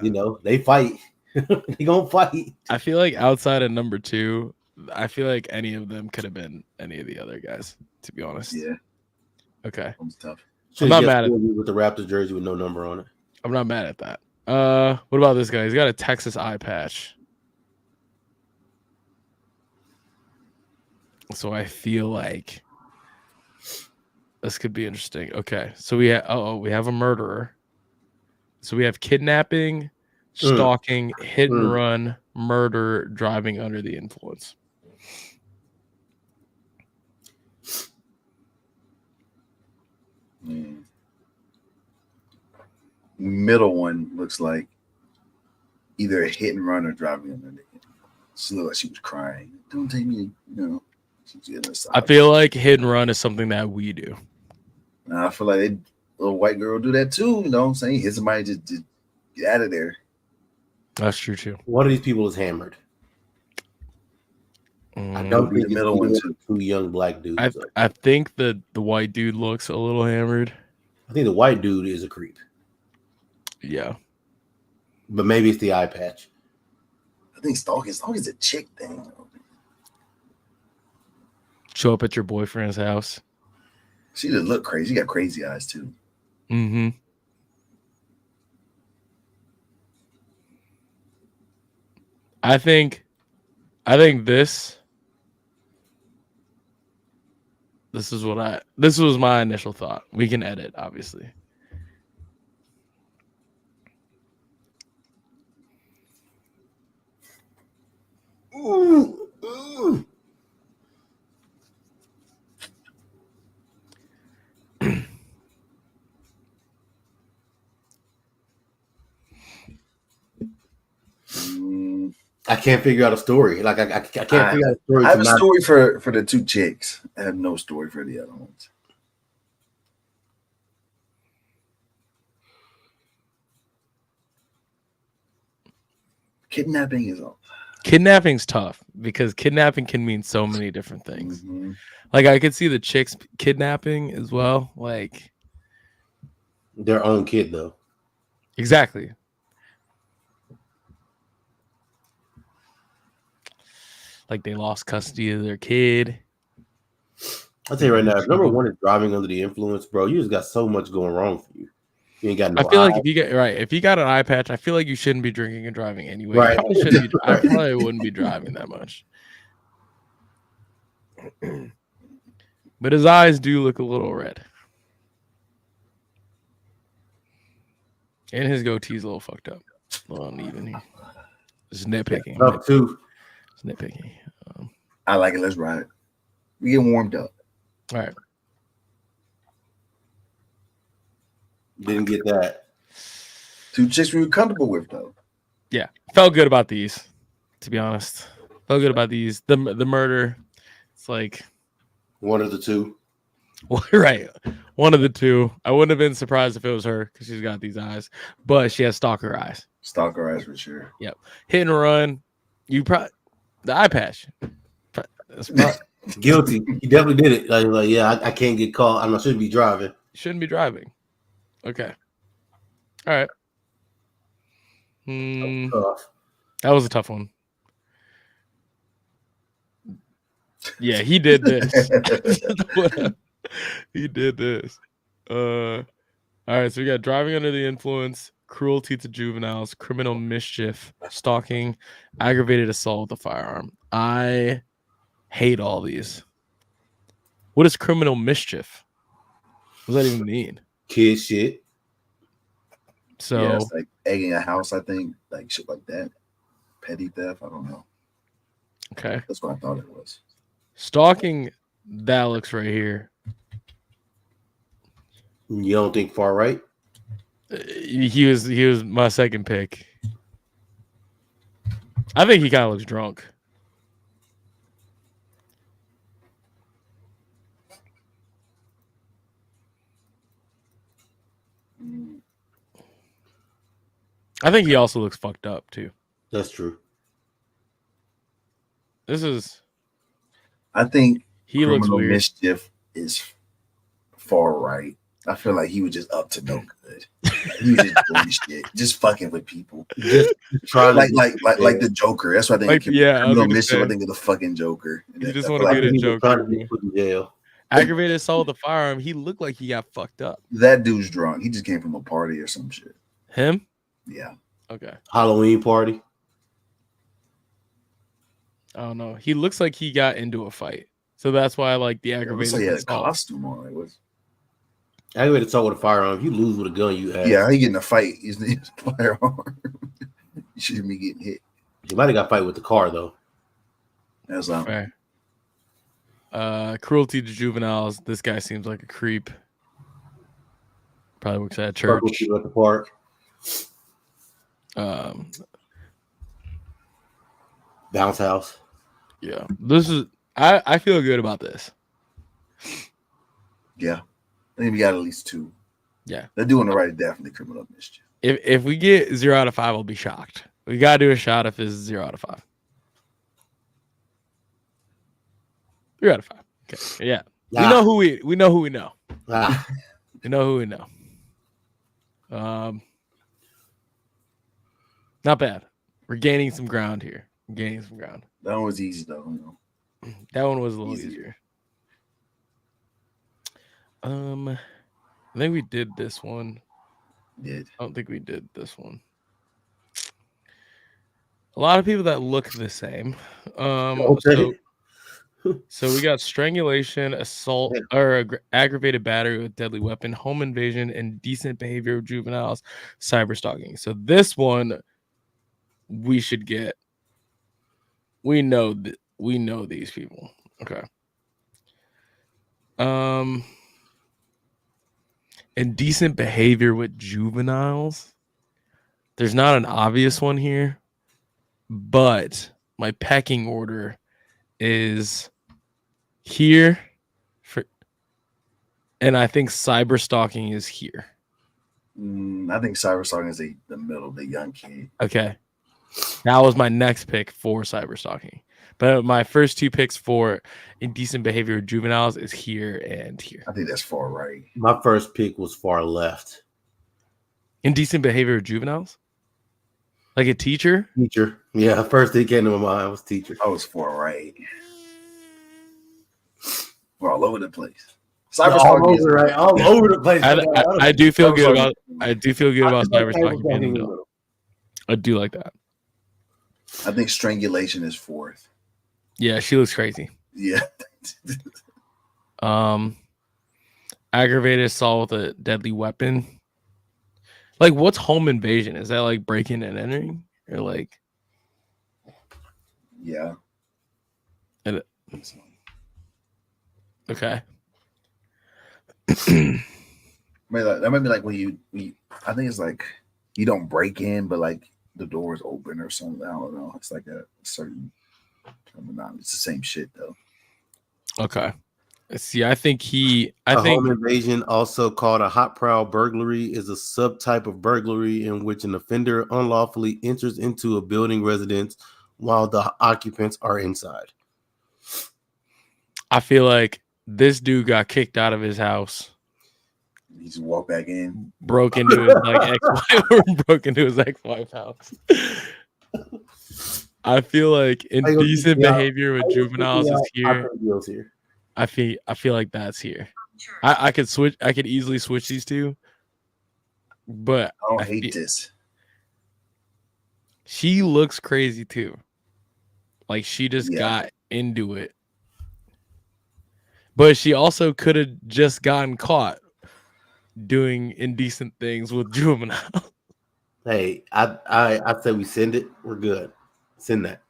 you know, they fight. They gonna fight. I feel like outside of number 2, I feel like any of them could have been any of the other guys, to be honest. Yeah, Okay. that was tough. I'm not mad at with the Raptors jersey with no number on it. I'm not mad at that. What about this guy? He's got a Texas eye patch. So I feel like this could be interesting. Okay. So we have a murderer. So we have kidnapping, stalking, hit and run, murder, driving under the influence. Middle one looks like either a hit and run or driving under the. She looked like she was crying. Don't take me, I feel like hit and run is something that we do. I feel like a little white girl do that too. You know what I'm saying? Hit somebody, just get out of there. That's true too. One of these people is hammered. I don't think the middle one too. 2 young black dudes. I think the white dude looks a little hammered. I think the white dude is a creep. Yeah. but maybe it's the eye patch. I think stalking is a chick thing. Show up at your boyfriend's house. She just look crazy. She got crazy eyes too. Mm-hmm. I think this was my initial thought. We can edit, obviously. Ooh, ooh. I can't figure out a story. Like I can't figure out a story. I have a story for the two chicks. I have no story for the other ones. Kidnapping is all. Kidnapping's tough because kidnapping can mean so many different things. Mm-hmm. Like I could see the chicks kidnapping as well. Like their own kid though. Exactly. Like they lost custody of their kid. I'll tell you right now, if number one is driving under the influence, bro, you just got so much going wrong for you. You ain't got no I feel like if you got an eye patch, I feel like you shouldn't be drinking and driving anyway. Right. You probably shouldn't be, I probably wouldn't be driving that much. But his eyes do look a little red. And his goatee's a little fucked up. A little uneven here. Just nitpicking. Up too. Just nitpicking. I like it. Let's ride it. We get warmed up. All right. Didn't get that. Two chicks we were comfortable with though. Yeah. Felt good about these, to be honest. Felt good about these. The murder. It's like one of the two. Right. One of the two. I wouldn't have been surprised if it was her because she's got these eyes. But she has stalker eyes. Stalker eyes for sure. Yep. Hit and run. You probably the eye patch. That's probably, guilty. He definitely did it. Like yeah, I can't get caught. I shouldn't be driving. Shouldn't be driving. Okay. All right. That was a tough one. Yeah, he did this. He did this. All right, so we got driving under the influence, cruelty to juveniles, criminal mischief, stalking, aggravated assault with a firearm. I hate all these. What is criminal mischief? What does that even mean? Kid shit. So yeah, it's like egging a house, I think, like shit like that. Petty theft, I don't know. Okay. That's what I thought it was. Stalking, that looks right here. You don't think far right? He was my second pick. I think he kind of looks drunk. I think he also looks fucked up too. That's true. I think he looks weird. Mischief is far right. I feel like he was just up to no good. He was just doing shit, just fucking with people. Just trying like the Joker. That's what I think. Criminal Mischief. I think of the fucking Joker. You just want to be the Joker. Put in jail. Aggravated assault with a firearm. He looked like he got fucked up. That dude's drunk. He just came from a party or some shit. Him? Yeah. Okay. Halloween party. I don't know. He looks like he got into a fight, so that's why I like the aggravated. He had a costume on. It was aggravated assault with a firearm. If you lose with a gun, you have. Yeah, how you get in a fight? He's a firearm. You shouldn't be getting hit. He might have got fight with the car though. That's not fair. Cruelty to juveniles. This guy seems like a creep. Probably works at a church. At the park. Bounce house. Yeah, this is. I feel good about this. Yeah, I think we got at least two. Yeah, they're doing the right. Definitely criminal mischief. If we get 0 out of 5, I'll be shocked. We gotta do a shot if it's 0 out of 5. 3 out of 5. Okay. Yeah. We know who we know. We know who we know. Not bad. We're gaining some ground here. Gaining some ground. That one was easy though. That one was a little Easy. easier. I think we did this one. Did. I don't think we did this one. A lot of people that look the same. Okay. So we got strangulation, assault, or aggravated battery with deadly weapon, home invasion, indecent behavior of juveniles, cyber stalking. So this one we should get. We know these people. Okay. Indecent behavior with juveniles. There's not an obvious one here, but my pecking order is here and I think cyber stalking is here. I think cyber stalking is the middle, the young kid. Okay. That was my next pick for cyber stalking. But my first two picks for indecent behavior with juveniles is here and here. I think that's far right. My first pick was far left. Indecent behavior with juveniles? Like a teacher? Teacher. Yeah, first thing came to my mind was teacher. I was far right. We're all over the place. Cyber all over, right? All over the place. I do feel good about cyber stalking being in the middle. I do like that. I think strangulation is fourth. Yeah, she looks crazy. Yeah. Aggravated assault with a deadly weapon. Like, what's home invasion? Is that like breaking and entering, or like? Yeah. Okay. That might be like when you. I think it's like you don't break in, but like the door is open or something. I don't know. It's like a certain terminology. It's the same shit though. Okay. See, I think home invasion, also called a hot prowl burglary, is a subtype of burglary in which an offender unlawfully enters into a building residence while the occupants are inside. I feel like this dude got kicked out of his house. He just walked back in, broke into his ex-wife's house. I feel like indecent behavior with juveniles is here. I feel like that's here. I could switch. I could easily switch these two, but I don't hate this. She looks crazy too. Like she just got into it, but she also could have just gotten caught doing indecent things with juvenile. Hey, I say we send it. We're good. Send that.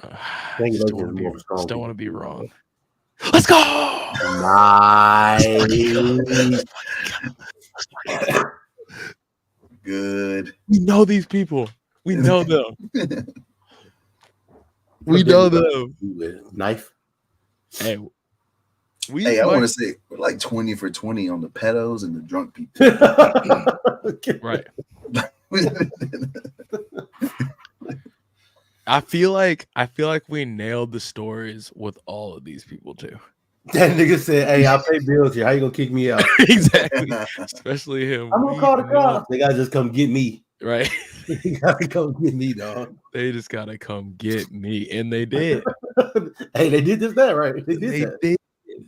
I just don't want to be wrong. Let's go. Nice. Good. We know these people. We know them. We know them. Knife. Hey, I want to say we're like 20 for 20 on the pedos and the drunk people. Right. I feel like we nailed the stories with all of these people too. That nigga said, "Hey, I pay bills here. How you gonna kick me out?" Exactly. Especially him. I'm gonna call the cops. They gotta just come get me. Right. They gotta come get me, dog. They just gotta come get me, and they did. Hey, they did just that, right? They did.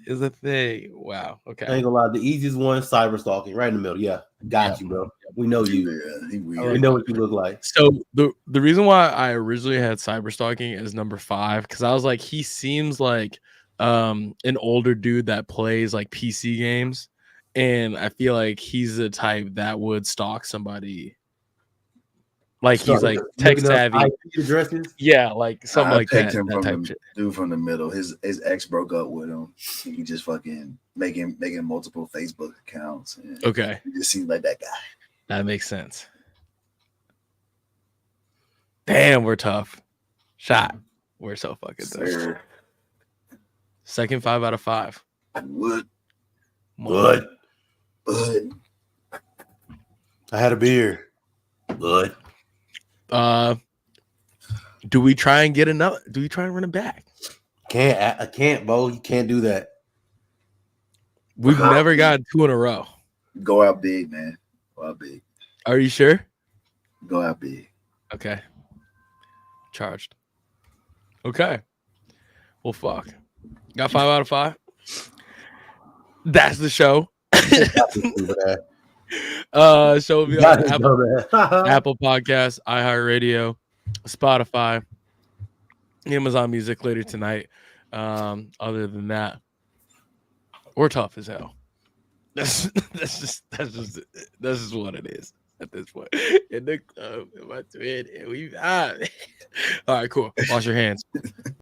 Is a thing. Wow. Okay. I ain't gonna lie. The easiest one, cyber stalking, right in the middle. Yeah, got you, bro. We know you. We know what you look like. So the reason why I originally had cyber stalking as number 5, because I was like, he seems like an older dude that plays like PC games, and I feel like he's the type that would stalk somebody. Like he's like tech savvy. Addresses? Yeah, like something like that. Him from the dude from the middle. His ex broke up with him. He just fucking making multiple Facebook accounts. Okay. He just seems like that guy. That makes sense. Damn, we're tough. Shot. We're so fucking tough. Second 5 out of 5. Wood. I had a beer. Good. Do we try and get another? Do we try and run it back? I can't, Bo. You can't do that. We've never gotten 2 in a row. Go out big, man. Go out big. Are you sure? Go out big. Okay. Charged. Okay. Well, fuck. Got 5 out of 5. That's the show. Show will be on Apple Podcasts, iHeartRadio, Spotify, Amazon Music later tonight. Other than that, we're tough as hell. That's just what it is at this point. In the club, in my twin, and we all right, cool. Wash your hands.